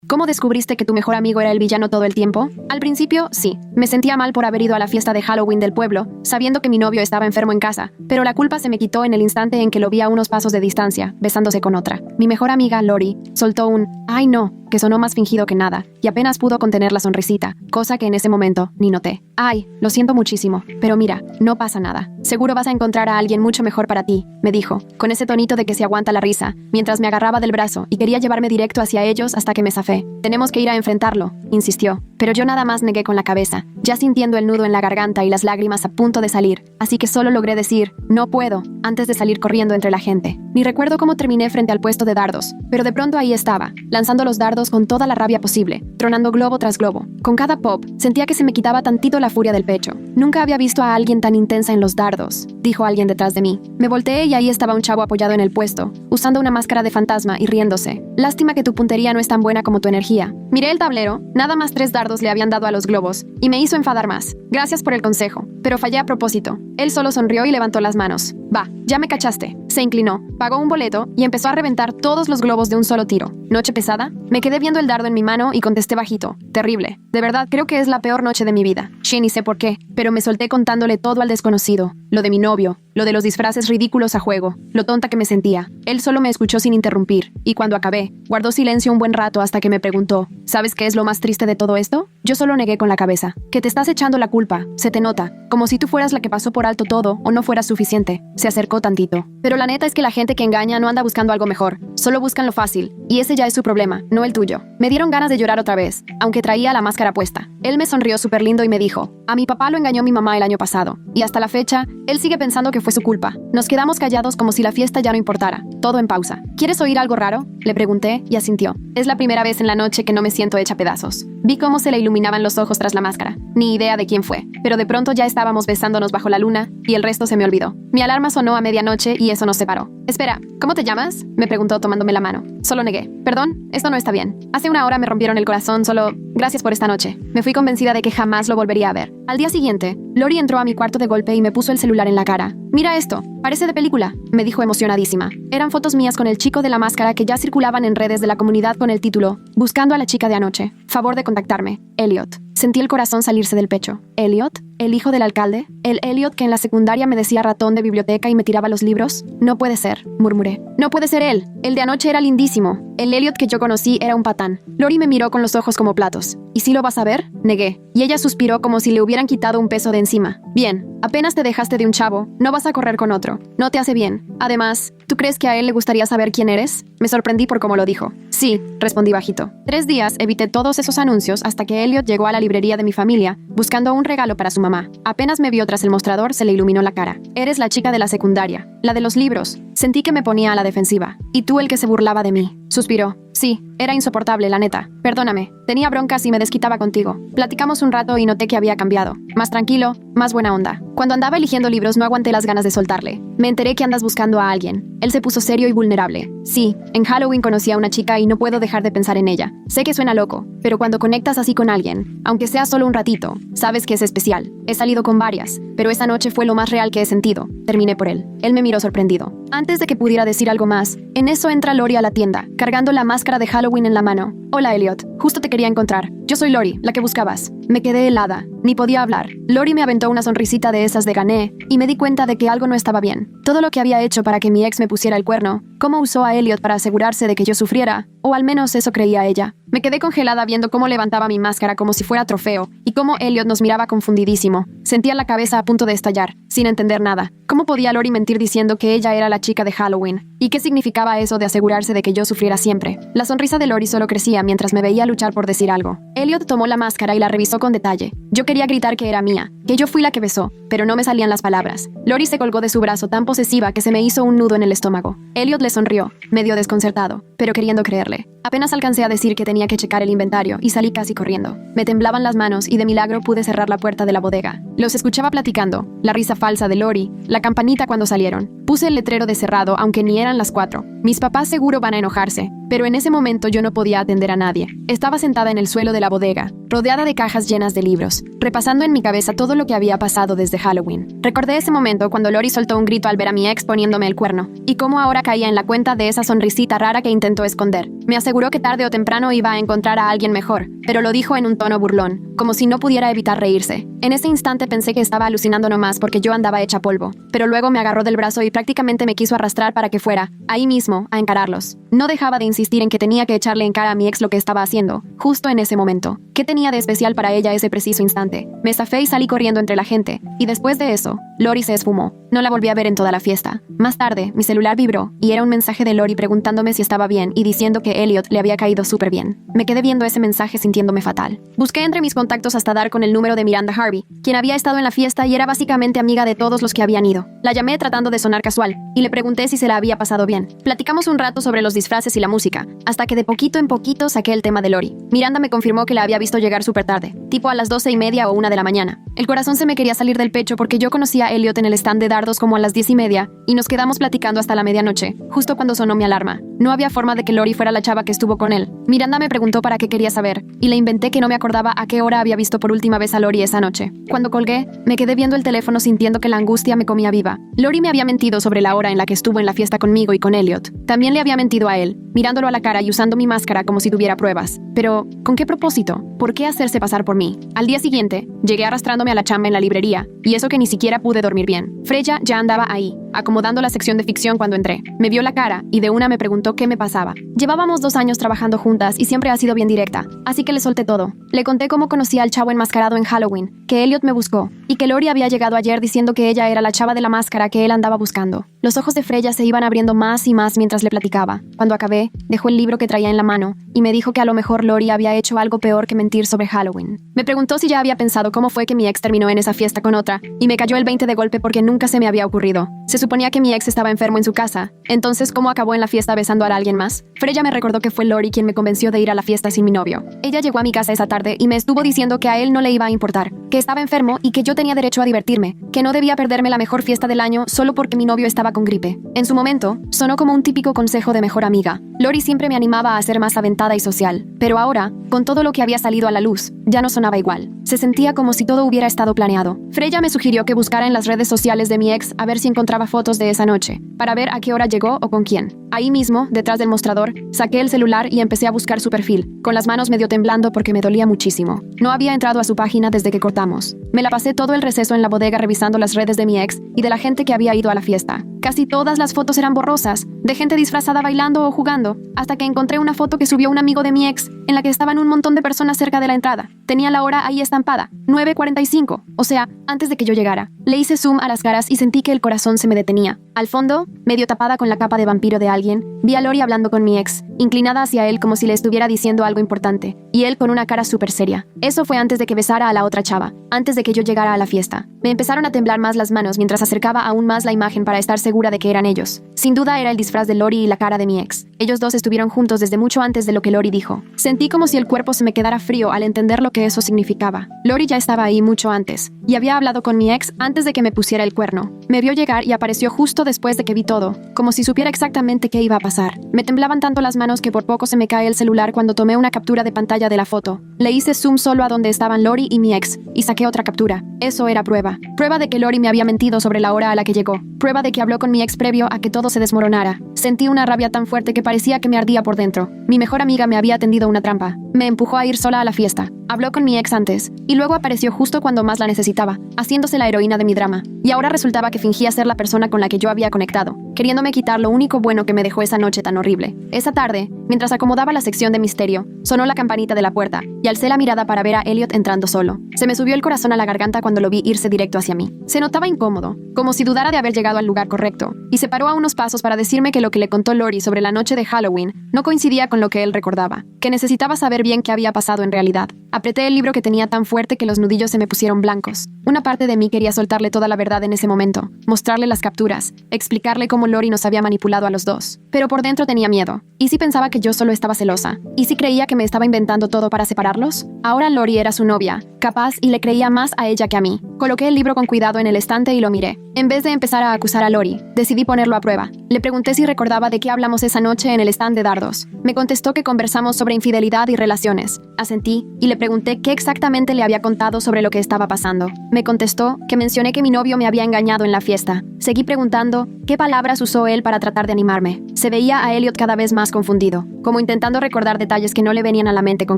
¿Cómo descubriste que tu mejor amigo era el villano todo el tiempo? Al principio, sí. Me sentía mal por haber ido a la fiesta de Halloween del pueblo, sabiendo que mi novio estaba enfermo en casa, pero la culpa se me quitó en el instante en que lo vi a unos pasos de distancia, besándose con otra. Mi mejor amiga, Lori, soltó un «ay no», que sonó más fingido que nada, y apenas pudo contener la sonrisita, cosa que en ese momento ni noté. «Ay, lo siento muchísimo, pero mira, no pasa nada. Seguro vas a encontrar a alguien mucho mejor para ti», me dijo, con ese tonito de que se aguanta la risa, mientras me agarraba del brazo y quería llevarme directo hacia ellos hasta que me zafé. «Tenemos que ir a enfrentarlo», insistió, pero yo nada más negué con la cabeza, ya sintiendo el nudo en la garganta y las lágrimas a punto de salir, así que solo logré decir «no puedo», antes de salir corriendo entre la gente. Ni recuerdo cómo terminé frente al puesto de dardos, pero de pronto ahí estaba, lanzando los dardos con toda la rabia posible, tronando globo tras globo. Con cada pop, sentía que se me quitaba tantito la furia del pecho. «Nunca había visto a alguien tan intensa en los dardos», dijo alguien detrás de mí. Me volteé y ahí estaba un chavo apoyado en el puesto, usando una máscara de fantasma y riéndose. «Lástima que tu puntería no es tan buena como tu energía». Miré el tablero, nada más 3 dardos le habían dado a los globos, y me hizo enfadar más. «Gracias por el consejo, pero fallé a propósito». Él solo sonrió y levantó las manos. «Va, ya me cachaste». Se inclinó, pagó un boleto y empezó a reventar todos los globos de un solo tiro. ¿Noche pesada? Me quedé viendo el dardo en mi mano y contesté bajito. «Terrible. De verdad, creo que es la peor noche de mi vida». Sí, ni sé por qué, pero me solté contándole todo al desconocido. Lo de mi novio, lo de los disfraces ridículos a juego, lo tonta que me sentía. Él solo me escuchó sin interrumpir, y cuando acabé, guardó silencio un buen rato hasta que me preguntó, «¿Sabes qué es lo más triste de todo esto?». Yo solo negué con la cabeza. «Que te estás echando la culpa, se te nota, como si tú fueras la que pasó por alto todo o no fueras suficiente». Se acercó tantito. «Pero la neta es que la gente que engaña no anda buscando algo mejor, solo buscan lo fácil, y ese ya es su problema, no el tuyo». Me dieron ganas de llorar otra vez, aunque traía la máscara puesta. Él me sonrió súper lindo y me dijo, «A mi papá lo engañó mi mamá el año pasado, y hasta la fecha, él sigue pensando que fue su culpa». Nos quedamos callados como si la fiesta ya no importara, todo en pausa. «¿Quieres oír algo raro?», le pregunté y asintió. Es la primera vez en la noche que no me siento hecha pedazos. Vi cómo se le iluminaban los ojos tras la máscara. Ni idea de quién fue, pero de pronto ya estábamos besándonos bajo la luna, y el resto se me olvidó. Mi alarma sonó a medianoche y eso nos separó. «Espera, ¿cómo te llamas?», me preguntó tomándome la mano. Solo negué. «Perdón, esto no está bien. Hace una hora me rompieron el corazón, solo gracias por esta noche». Me fui convencida de que jamás lo volvería a ver. Al día siguiente, Lori entró a mi cuarto de golpe y me puso el celular en la cara. «Mira esto, parece de película», me dijo emocionadísima. Eran fotos mías con el chico de la máscara que ya circulaban en redes de la comunidad con el título «Buscando a la chica de anoche. Favor de contactarme. Elliot». Sentí el corazón salirse del pecho. ¿Elliot? ¿El hijo del alcalde? ¿El Elliot que en la secundaria me decía ratón de biblioteca y me tiraba los libros? No puede ser, murmuré. No puede ser él. El de anoche era lindísimo. El Elliot que yo conocí era un patán. Lori me miró con los ojos como platos. ¿Y si lo vas a ver?, negué. Y ella suspiró como si le hubieran quitado un peso de encima. «Bien, apenas te dejaste de un chavo, no vas a correr con otro. No te hace bien. Además, ¿tú crees que a él le gustaría saber quién eres?». Me sorprendí por cómo lo dijo. «Sí», respondí bajito. 3 días evité todos esos anuncios hasta que Elliot llegó a la librería de mi familia, buscando un regalo para su mamá. Apenas me vio tras el mostrador, se le iluminó la cara. «Eres la chica de la secundaria, la de los libros». Sentí que me ponía a la defensiva. «Y tú el que se burlaba de mí». Suspiró. «Sí, era insoportable, la neta. Perdóname. Tenía broncas y me desquitaba contigo. Platicamos un rato y noté que había cambiado. Más tranquilo, más buena onda. Cuando andaba eligiendo libros no aguanté las ganas de soltarle. Me enteré que andas buscando a alguien». Él se puso serio y vulnerable. «Sí, en Halloween conocí a una chica y no puedo dejar de pensar en ella. Sé que suena loco, pero cuando conectas así con alguien, aunque sea solo un ratito, sabes que es especial. He salido con varias, pero esa noche fue lo más real que he sentido». Terminé por él. Él me miró sorprendido. Antes de que pudiera decir algo más, en eso entra Lori a la tienda, cargando la máscara de Halloween en la mano. «Hola, Elliot. Justo te quería encontrar. Yo soy Lori, la que buscabas». Me quedé helada. Ni podía hablar. Lori me aventó una sonrisita de esas de gané, y me di cuenta de que algo no estaba bien. Todo lo que había hecho para que mi ex me pusiera el cuerno, cómo usó a Elliot para asegurarse de que yo sufriera, o al menos eso creía ella. Me quedé congelada viendo cómo levantaba mi máscara como si fuera trofeo, y cómo Elliot nos miraba confundidísimo. Sentía la cabeza a punto de estallar, sin entender nada. ¿Cómo podía Lori mentir diciendo que ella era la chica de Halloween? ¿Y qué significaba eso de asegurarse de que yo sufriera siempre? La sonrisa de Lori solo crecía mientras me veía luchar por decir algo. Elliot tomó la máscara y la revisó con detalle. Yo quería gritar que era mía, que yo fui la que besó, pero no me salían las palabras. Lori se colgó de su brazo tan posesiva que se me hizo un nudo en el estómago. Elliot le sonrió, medio desconcertado, pero queriendo creerle. Apenas alcancé a decir que tenía que checar el inventario y salí casi corriendo. Me temblaban las manos y de milagro pude cerrar la puerta de la bodega. Los escuchaba platicando, la risa falsa de Lori, la campanita cuando salieron. Puse el letrero de cerrado aunque ni eran las 4. Mis papás seguro van a enojarse, pero en ese momento yo no podía atender a nadie. Estaba sentada en el suelo de la bodega, rodeada de cajas llenas de libros, repasando en mi cabeza todo lo que había pasado desde Halloween. Recordé ese momento cuando Lori soltó un grito al ver a mi ex poniéndome el cuerno, y cómo ahora caía en la cuenta de esa sonrisita rara que intentó esconder. Me aseguró que tarde o temprano iba a encontrar a alguien mejor, pero lo dijo en un tono burlón, como si no pudiera evitar reírse. En ese instante pensé que estaba alucinando nomás porque yo andaba hecha polvo, pero luego me agarró del brazo y prácticamente me quiso arrastrar para que fuera, ahí mismo, a encararlos. No dejaba de insistir en que tenía que echarle en cara a mi ex lo que estaba haciendo, justo en ese momento. ¿Qué tenía de especial para ella ese preciso instante? Me zafé y salí corriendo entre la gente, y después de eso, Lori se esfumó. No la volví a ver en toda la fiesta. Más tarde, mi celular vibró, y era un mensaje de Lori preguntándome si estaba bien y diciendo que Elliot le había caído súper bien. Me quedé viendo ese mensaje sintiéndome fatal. Busqué entre mis contactos hasta dar con el número de Miranda Harvey, quien había estado en la fiesta y era básicamente amiga de todos los que habían ido. La llamé tratando de sonar casual, y le pregunté si se la había pasado bien. Platicamos un rato sobre los disfraces y la música, hasta que de poquito en poquito saqué el tema de Lori. Miranda me confirmó que la había visto llegar súper tarde, tipo a las 12:30 o 1 de la mañana. El corazón se me quería salir del pecho porque yo conocí a Elliot en el stand de dardos como a las 10:30, y nos quedamos platicando hasta la medianoche, justo cuando sonó mi alarma. No había forma de que Lori fuera la chava que estuvo con él. Miranda me preguntó para qué quería saber, y le inventé que no me acordaba a qué hora había visto por última vez a Lori esa noche. Cuando colgué, me quedé viendo el teléfono sintiendo que la angustia me comía viva. Lori me había mentido sobre la hora en la que estuvo en la fiesta conmigo y con Elliot. También le había mentido a él, mirándolo a la cara y usando mi máscara como si tuviera pruebas. Pero, ¿con qué propósito? ¿Por qué hacerse pasar por mí? Al día siguiente, llegué arrastrándome a la chamba en la librería, y eso que ni siquiera pude dormir bien. Freya ya andaba ahí, acomodando la sección de ficción cuando entré. Me vio la cara y de una me preguntó qué me pasaba. Llevábamos 2 años trabajando juntas y siempre ha sido bien directa, así que le solté todo. Le conté cómo conocí al chavo enmascarado en Halloween, que Elliot me buscó, y que Lori había llegado ayer diciendo que ella era la chava de la máscara que él andaba buscando. Los ojos de Freya se iban abriendo más y más mientras le platicaba. Cuando acabé, dejó el libro que traía en la mano y me dijo que a lo mejor Lori había hecho algo peor que mentir sobre Halloween. Me preguntó si ya había pensado cómo fue que mi ex terminó en esa fiesta con otra, y me cayó el 20 de golpe porque nunca se me había ocurrido. Se suponía que mi ex estaba enfermo en su casa, entonces ¿cómo acabó en la fiesta besando a alguien más? Freya me recordó que fue Lori quien me convenció de ir a la fiesta sin mi novio. Ella llegó a mi casa esa tarde y me estuvo diciendo que a él no le iba a importar, que estaba enfermo y que yo tenía derecho a divertirme, que no debía perderme la mejor fiesta del año solo porque mi novio estaba con gripe. En su momento, sonó como un típico consejo de mejor amiga. Lori siempre me animaba a ser más aventada y social, pero ahora, con todo lo que había salido a la luz, ya no sonaba igual. Se sentía como si todo hubiera estado planeado. Freya me sugirió que buscara en las redes sociales de mi ex a ver si encontraba fotos de esa noche, para ver a qué hora llegó o con quién. Ahí mismo, detrás del mostrador, saqué el celular y empecé a buscar su perfil, con las manos medio temblando porque me dolía muchísimo. No había entrado a su página desde que cortamos. Me la pasé todo el receso en la bodega revisando las redes de mi ex y de la gente que había ido a la fiesta. Casi todas las fotos eran borrosas, de gente disfrazada bailando o jugando, hasta que encontré una foto que subió un amigo de mi ex, en la que estaban un montón de personas cerca de la entrada. Tenía la hora ahí estampada, 9:45, o sea, antes de que yo llegara. Le hice zoom a las caras y sentí que el corazón se me detenía. Al fondo, medio tapada con la capa de vampiro de alguien, vi a Lori hablando con mi ex, inclinada hacia él como si le estuviera diciendo algo importante, y él con una cara súper seria. Eso fue antes de que besara a la otra chava, antes de que yo llegara a la fiesta. Me empezaron a temblar más las manos mientras acercaba aún más la imagen para estar segura de que eran ellos. Sin duda era el disfraz de Lori y la cara de mi ex. Ellos dos estuvieron juntos desde mucho antes de lo que Lori dijo. Sentí como si el cuerpo se me quedara frío al entender lo que eso significaba. Lori ya estaba ahí mucho antes, y había hablado con mi ex antes de que me pusiera el cuerno. Me vio llegar y apareció justo después de que vi todo, como si supiera exactamente qué iba a pasar. Me temblaban tanto las manos que por poco se me cae el celular cuando tomé una captura de pantalla de la foto. Le hice zoom solo a donde estaban Lori y mi ex, y saqué otra captura. Eso era prueba. Prueba de que Lori me había mentido sobre la hora a la que llegó. Prueba de que habló con mi ex previo a que todo se desmoronara. Sentí una rabia tan fuerte que parecía que me ardía por dentro. Mi mejor amiga me había tendido una trampa. Me empujó a ir sola a la fiesta. Habló con mi ex antes, y luego apareció justo cuando más la necesitaba, haciéndose la heroína de mi drama. Y ahora resultaba que fingía ser la persona con la que yo había conectado, queriéndome quitar lo único bueno que me dejó esa noche tan horrible. Esa tarde, mientras acomodaba la sección de misterio, sonó la campanita de la puerta, y alcé la mirada para ver a Elliot entrando solo. Se me subió el corazón a la garganta cuando lo vi irse directo hacia mí. Se notaba incómodo, como si dudara de haber llegado al lugar correcto, y se paró a unos pasos para decirme que lo que le contó Lori sobre la noche de Halloween no coincidía con lo que él recordaba, que necesitaba saber bien qué había pasado en realidad. Apreté el libro que tenía tan fuerte que los nudillos se me pusieron blancos. Una parte de mí quería soltarle toda la verdad en ese momento, mostrarle las capturas, explicarle cómo Lori nos había manipulado a los dos. Pero por dentro tenía miedo. ¿Y si pensaba que yo solo estaba celosa? ¿Y si creía que me estaba inventando todo para separarlos? Ahora Lori era su novia, capaz, y le creía más a ella que a mí. Coloqué el libro con cuidado en el estante y lo miré. En vez de empezar a acusar a Lori, decidí ponerlo a prueba. Le pregunté si recordaba de qué hablamos esa noche en el stand de dardos. Me contestó que conversamos sobre infidelidad y relaciones. Asentí y le pregunté qué exactamente le había contado sobre lo que estaba pasando. Me contestó que mencioné que mi novio me había engañado en la fiesta. Seguí preguntando qué palabras usó él para tratar de animarme. Se veía a Elliot cada vez más confundido, como intentando recordar detalles que no le venían a la mente con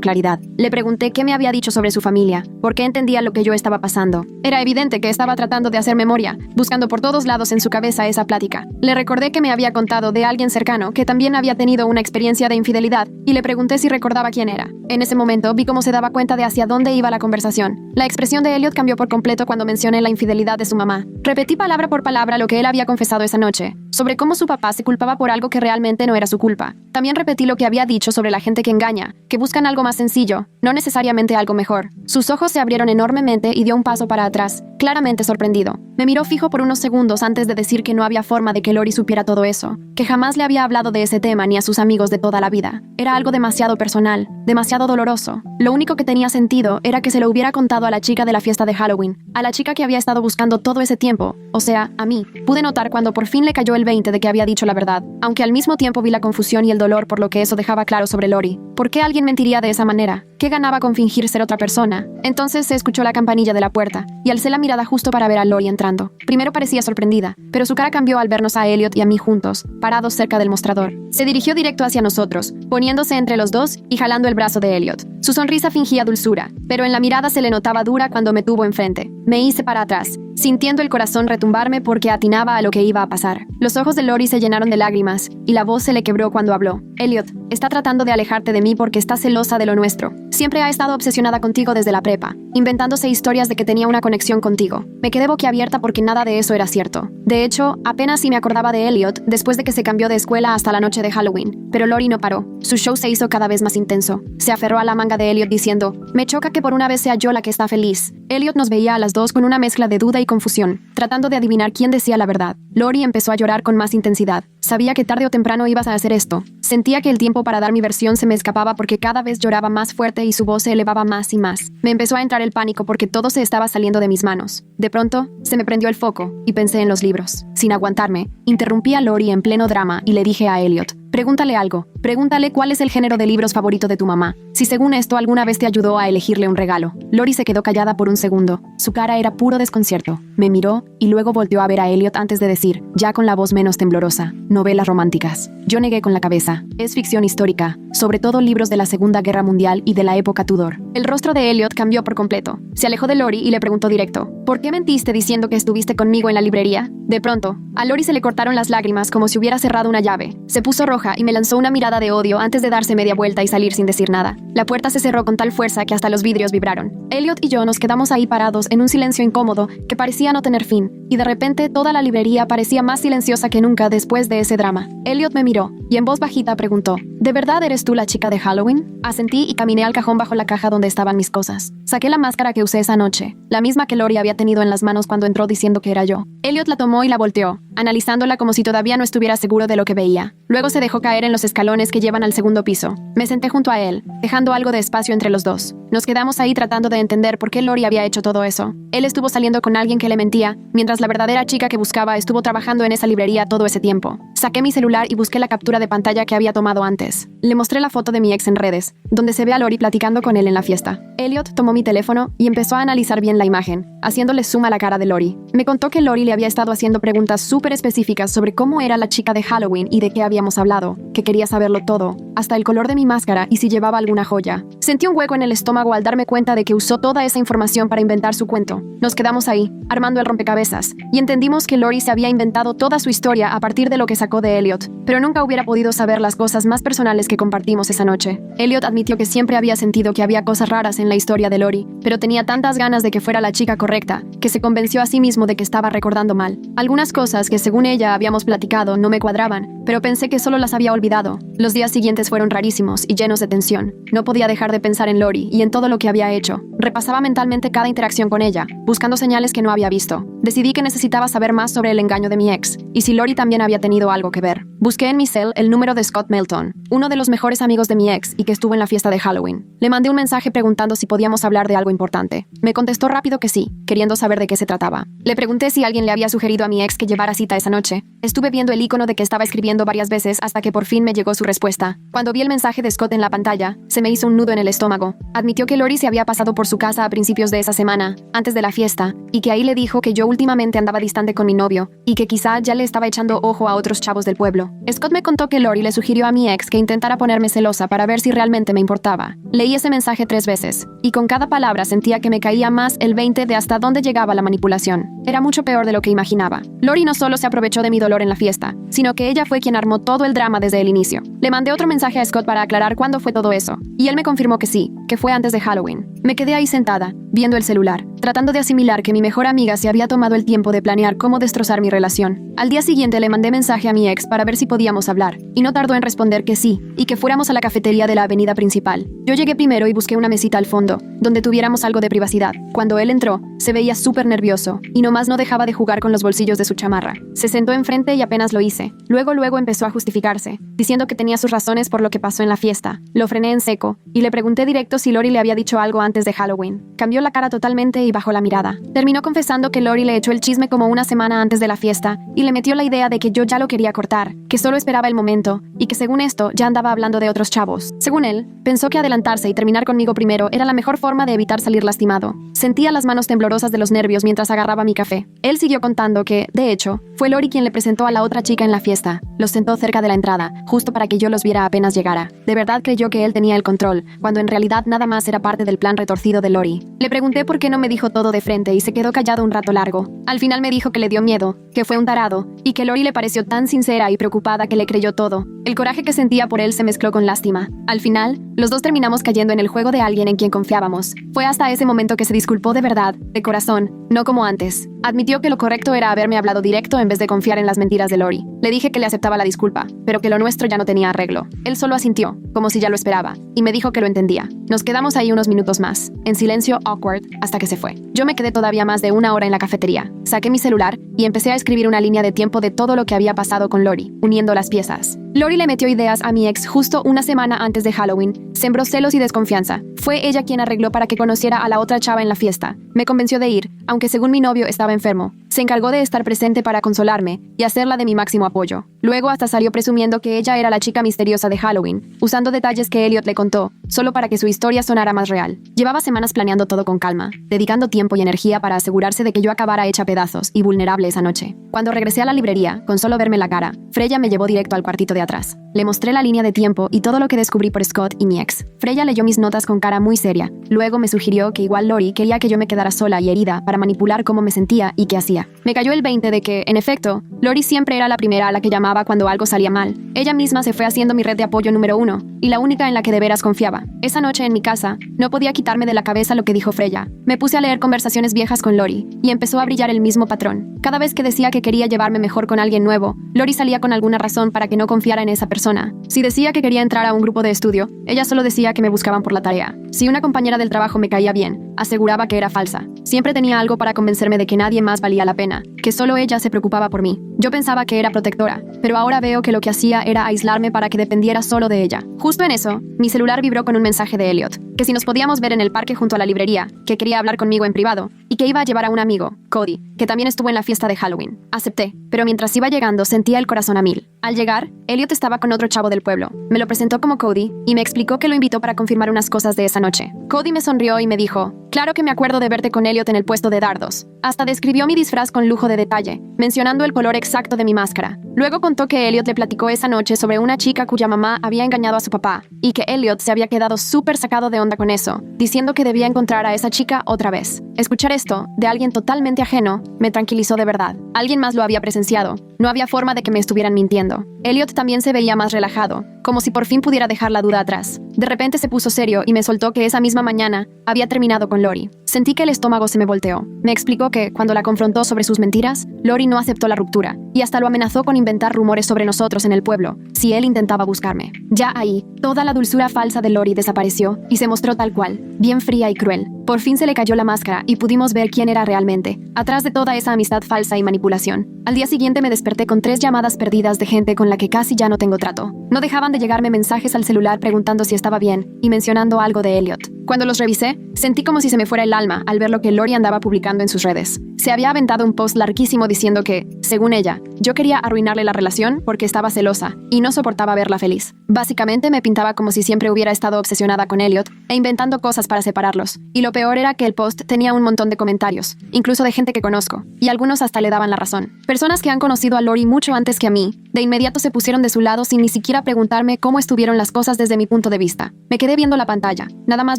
claridad. Le pregunté qué me había dicho sobre su familia, por qué entendía lo que yo estaba pasando. Era evidente que estaba tratando de hacer memoria, buscando por todos lados en su cabeza esa plática. Le recordé que me había contado de alguien cercano que también había tenido una experiencia de infidelidad y le pregunté si recordaba quién era. En ese momento vi cómo se daba cuenta de hacia dónde iba la conversación. La expresión de Elliot cambió por completo cuando mencioné la infidelidad de su mamá. Repetí palabra por palabra lo que él había confesado esa noche, sobre cómo su papá se culpaba por algo que realmente no era su culpa. También repetí lo que había dicho sobre la gente que engaña, que buscan algo más sencillo, no necesariamente algo mejor. Sus ojos se abrieron enormemente y dio un paso para atrás, claramente sorprendido. Me miró fijo por unos segundos antes de decir que no había forma de que Lori supiera todo eso, que jamás le había hablado de ese tema ni a sus amigos de toda la vida. Era algo demasiado personal, demasiado doloroso. Lo único que tenía sentido era que se lo hubiera contado a la chica de la fiesta de Halloween, a la chica que había estado buscando todo ese tiempo, o sea, a mí. Pude notar cuando por fin le cayó el 20 de que había dicho la verdad, aunque al mismo tiempo vi la confusión y el dolor por lo que eso dejaba claro sobre Lori. ¿Por qué alguien mentiría de esa manera? ¿Qué ganaba con fingir ser otra persona? Entonces se escuchó la campanilla de la puerta, y alcé la mirada justo para ver a Lori entrando. Primero parecía sorprendida, pero su cara cambió al vernos a Elliot y a mí juntos, parados cerca del mostrador. Se dirigió directo hacia nosotros, poniéndose entre los dos y jalando el brazo de Elliot. Su sonrisa fingía dulzura, pero en la mirada se le notaba dura cuando me tuvo enfrente. Me hice para atrás, sintiendo el corazón retumbarme porque atinaba a lo que iba a pasar. Los ojos de Lori se llenaron de lágrimas, y la voz se le quebró cuando habló. Elliot, está tratando de alejarte de mí porque está celosa de lo nuestro. Siempre ha estado obsesionada contigo desde la prepa, inventándose historias de que tenía una conexión contigo. Me quedé boquiabierta porque nada de eso era cierto. De hecho, apenas si me acordaba de Elliot después de que se cambió de escuela hasta la noche de Halloween. Pero Lori no paró. Su show se hizo cada vez más intenso. Se aferró a la manga de Elliot diciendo, me choca que por una vez sea yo la que está feliz. Elliot nos veía a las dos con una mezcla de duda y confusión, tratando de adivinar quién decía la verdad. Lori empezó a llorar con más intensidad. Sabía que tarde o temprano ibas a hacer esto. Sentía que el tiempo para dar mi versión se me escapaba porque cada vez lloraba más fuerte y su voz se elevaba más y más. Me empezó a entrar el pánico porque todo se estaba saliendo de mis manos. De pronto, se me prendió el foco y pensé en los libros. Sin aguantarme, interrumpí a Lori en pleno drama y le dije a Elliot, pregúntale algo. Pregúntale cuál es el género de libros favorito de tu mamá. Si según esto alguna vez te ayudó a elegirle un regalo. Lori se quedó callada por un segundo. Su cara era puro desconcierto. Me miró y luego volteó a ver a Elliot antes de decir, ya con la voz menos temblorosa, novelas románticas. Yo negué con la cabeza. Es ficción histórica, sobre todo libros de la Segunda Guerra Mundial y de la época Tudor. El rostro de Elliot cambió por completo. Se alejó de Lori y le preguntó directo, ¿por qué mentiste diciendo que estuviste conmigo en la librería? De pronto, a Lori se le cortaron las lágrimas como si hubiera cerrado una llave. Se puso roja y me lanzó una mirada de odio antes de darse media vuelta y salir sin decir nada. La puerta se cerró con tal fuerza que hasta los vidrios vibraron. Elliot y yo nos quedamos ahí parados en un silencio incómodo que parecía no tener fin, y de repente toda la librería parecía más silenciosa que nunca después de ese drama. Elliot me miró y en voz bajita preguntó, ¿de verdad eres tú la chica de Halloween? Asentí y caminé al cajón bajo la caja donde estaban mis cosas. Saqué la máscara que usé esa noche, la misma que Lori había tenido en las manos cuando entró diciendo que era yo. Elliot la tomó y la volteó, analizándola como si todavía no estuviera seguro de lo que veía. Luego se dejó caer en los escalones que llevan al segundo piso. Me senté junto a él, dejando algo de espacio entre los dos. Nos quedamos ahí tratando de entender por qué Lori había hecho todo eso. Él estuvo saliendo con alguien que le mentía, mientras la verdadera chica que buscaba estuvo trabajando en esa librería todo ese tiempo. Saqué mi celular y busqué la captura de pantalla que había tomado antes. Le mostré la foto de mi ex en redes, donde se ve a Lori platicando con él en la fiesta. Elliot tomó mi teléfono y empezó a analizar bien la imagen, haciéndole zoom a la cara de Lori. Me contó que Lori le había estado haciendo preguntas súper específicas sobre cómo era la chica de Halloween y de qué habíamos hablado, que quería saberlo todo, hasta el color de mi máscara y si llevaba alguna joya. Sentí un hueco en el estómago al darme cuenta de que usó toda esa información para inventar su cuento. Nos quedamos ahí, armando el rompecabezas, y entendimos que Lori se había inventado toda su historia a partir de lo que sacó de Elliot, pero nunca hubiera podido saber las cosas más personales que compartimos esa noche. Elliot admitió que siempre había sentido que había cosas raras en la historia de Lori, pero tenía tantas ganas de que fuera la chica correcta, que se convenció a sí mismo de que estaba recordando mal. Algunas cosas que según ella habíamos platicado no me cuadraban, pero pensé que solo las había olvidado. Los días siguientes fueron rarísimos y llenos de tensión. No podía dejar de pensar en Lori y en todo lo que había hecho. Repasaba mentalmente cada interacción con ella, buscando señales que no había visto. Decidí que necesitaba saber más sobre el engaño de mi ex, y si Lori también había tenido algo que ver. Busqué en mi cel el número de Scott Melton, uno de los mejores amigos de mi ex y que estuvo en la fiesta de Halloween. Le mandé un mensaje preguntando si podíamos hablar de algo importante. Me contestó rápido que sí, queriendo saber de qué se trataba. Le pregunté si alguien le había sugerido a mi ex que llevara cita esa noche. Estuve viendo el icono de que estaba escribiendo varias veces hasta que por fin me llegó su respuesta. Cuando vi el mensaje de Scott en la pantalla, se me hizo un nudo en el estómago. Admitió que Lori se había pasado por su casa a principios de esa semana, antes de la fiesta, y que ahí le dijo que yo últimamente andaba distante con mi novio, y que quizá ya le estaba echando ojo a otros chavos del pueblo. Scott me contó que Lori le sugirió a mi ex que intentara ponerme celosa para ver si realmente me importaba. Leí ese mensaje 3 veces, y con cada palabra sentía que me caía más el 20 de hasta dónde llegaba la manipulación. Era mucho peor de lo que imaginaba. Lori no solo se aprovechó de mi dolor en la fiesta, sino que ella fue quien armó todo el drama desde el inicio. Le mandé otro mensaje a Scott para aclarar cuándo fue todo eso, y él me confirmó que sí, que fue antes de Halloween. Me quedé ahí sentada, viendo el celular, tratando de asimilar que mi mejor amiga se había tomado el tiempo de planear cómo destrozar mi relación. Al día siguiente le mandé mensaje a mi ex para ver si podíamos hablar, y no tardó en responder que sí, y que fuéramos a la cafetería de la avenida principal. Yo llegué primero y busqué una mesita al fondo, donde tuviéramos algo de privacidad. Cuando él entró, se veía súper nervioso, y nomás no dejaba de jugar con los bolsillos de su chamarra. Se sentó enfrente y apenas lo hice. Luego empezó a justificarse, diciendo que tenía sus razones por lo que pasó en la fiesta. Lo frené en seco, y le pregunté directo si Lori le había dicho algo antes de Halloween. Cambió la cara totalmente y bajó la mirada. Terminó confesando que Lori le echó el chisme como una semana antes de la fiesta, y le metió la idea de que yo ya lo quería cortar, que solo esperaba el momento, y que según esto ya andaba hablando de otros chavos. Según él, pensó que adelantarse y terminar conmigo primero era la mejor forma de evitar salir lastimado. Sentía las manos temblorosas de los nervios mientras agarraba mi café. Él siguió contando que, de hecho, fue Lori quien le presentó a la otra chica en la fiesta. Los sentó cerca de la entrada, justo para que yo los viera apenas llegara. De verdad creyó que él tenía el control, cuando en realidad nada más era parte del plan retorcido de Lori. Le pregunté por qué no me dijo todo de frente y se quedó callado un rato largo. Al final me dijo que le dio miedo, que fue un tarado, y que Lori le pareció tan sincera y preocupada que le creyó todo. El coraje que sentía por él se mezcló con lástima. Al final, los dos terminamos cayendo en el juego de alguien en quien confiábamos. Fue hasta ese momento que se disculpó de verdad, de corazón, no como antes. Admitió que lo correcto era haberme hablado directo en vez de confiar en las mentiras de Lori. Le dije que le aceptaba la disculpa, pero que lo nuestro ya no tenía arreglo. Él solo asintió, como si ya lo esperaba, y me dijo que lo entendía. Nos quedamos ahí unos minutos más, en silencio awkward, hasta que se fue. Yo me quedé todavía más de 1 hora en la cafetería. Saqué mi celular y empecé a escribir una línea de tiempo de todo lo que había pasado con Lori, uniendo las piezas. Lori le metió ideas a mi ex justo una semana antes de Halloween. Sembró celos y desconfianza. Fue ella quien arregló para que conociera a la otra chava en la fiesta. Me convenció de ir, aunque según mi novio estaba enfermo. Se encargó de estar presente para consolarme y hacerla de mi máximo apoyo. Luego hasta salió presumiendo que ella era la chica misteriosa de Halloween, usando detalles que Elliot le contó, solo para que su historia sonara más real. Llevaba semanas planeando todo con calma, dedicando tiempo y energía para asegurarse de que yo acabara hecha pedazos y vulnerable esa noche. Cuando regresé a la librería, con solo verme la cara, Freya me llevó directo al cuartito de atrás. Le mostré la línea de tiempo y todo lo que descubrí por Scott y mi ex. Freya leyó mis notas con cara muy seria. Luego me sugirió que igual Lori quería que yo me quedara sola y herida para manipular cómo me sentía y qué hacía. Me cayó el 20 de que, en efecto, Lori siempre era la primera a la que llamaba cuando algo salía mal. Ella misma se fue haciendo mi red de apoyo número 1 y la única en la que de veras confiaba. Esa noche en mi casa, no podía quitarme de la cabeza lo que dijo Freya. Me puse a leer conversaciones viejas con Lori y empezó a brillar el mismo patrón. Cada vez que decía que quería llevarme mejor con alguien nuevo, Lori salía con alguna razón para que no confiara en esa persona. Si decía que quería entrar a un grupo de estudio, ella solo decía que me buscaban por la tarea. Si una compañera del trabajo me caía bien, aseguraba que era falsa. Siempre tenía algo para convencerme de que nadie más valía la pena, que solo ella se preocupaba por mí. Yo pensaba que era protectora, pero ahora veo que lo que hacía era aislarme para que dependiera solo de ella. Justo en eso, mi celular vibró con un mensaje de Elliot, que si nos podíamos ver en el parque junto a la librería, que quería hablar conmigo en privado, y que iba a llevar a un amigo, Cody, que también estuvo en la fiesta de Halloween. Acepté, pero mientras iba llegando sentía el corazón a mil. Al llegar, Elliot estaba con otro chavo del pueblo. Me lo presentó como Cody, y me explicó que lo invitó para confirmar unas cosas de esa noche. Cody me sonrió y me dijo, claro que me acuerdo de verte con Elliot en el puesto de dardos. Hasta describió mi disfraz con lujo de detalle, mencionando el color exacto de mi máscara. Luego contó que Elliot le platicó esa noche sobre una chica cuya mamá había engañado a su papá, y que Elliot se había quedado súper sacado de onda con eso, diciendo que debía encontrar a esa chica otra vez. Escuchar esto, de alguien totalmente ajeno, me tranquilizó de verdad. Alguien más lo había presenciado. No había forma de que me estuvieran mintiendo. Elliot también se veía más relajado, como si por fin pudiera dejar la duda atrás. De repente se puso serio y me soltó que esa misma mañana había terminado con Lori. Sentí que el estómago se me volteó. Me explicó que, cuando la confrontó sobre sus mentiras, Lori no aceptó la ruptura, y hasta lo amenazó con inventar rumores sobre nosotros en el pueblo, si él intentaba buscarme. Ya ahí, toda la dulzura falsa de Lori desapareció y se mostró tal cual, bien fría y cruel. Por fin se le cayó la máscara y pudimos ver quién era realmente, atrás de toda esa amistad falsa y manipulación. Al día siguiente me desperté con 3 llamadas perdidas de gente con la que casi ya no tengo trato. No dejaban de llegarme mensajes al celular preguntando si estaba bien y mencionando algo de Elliot. Cuando los revisé, sentí como si se me fuera el alma al ver lo que Lori andaba publicando en sus redes. Se había aventado un post larguísimo diciendo que, según ella, yo quería arruinarle la relación porque estaba celosa y no soportaba verla feliz. Básicamente me pintaba como si siempre hubiera estado obsesionada con Elliot e inventando cosas para separarlos. Y lo peor era que el post tenía un montón de comentarios, incluso de gente que conozco, y algunos hasta le daban la razón. Personas que han conocido a Lori mucho antes que a mí, de inmediato se pusieron de su lado sin ni siquiera preguntarme cómo estuvieron las cosas desde mi punto de vista. Me quedé viendo la pantalla, nada más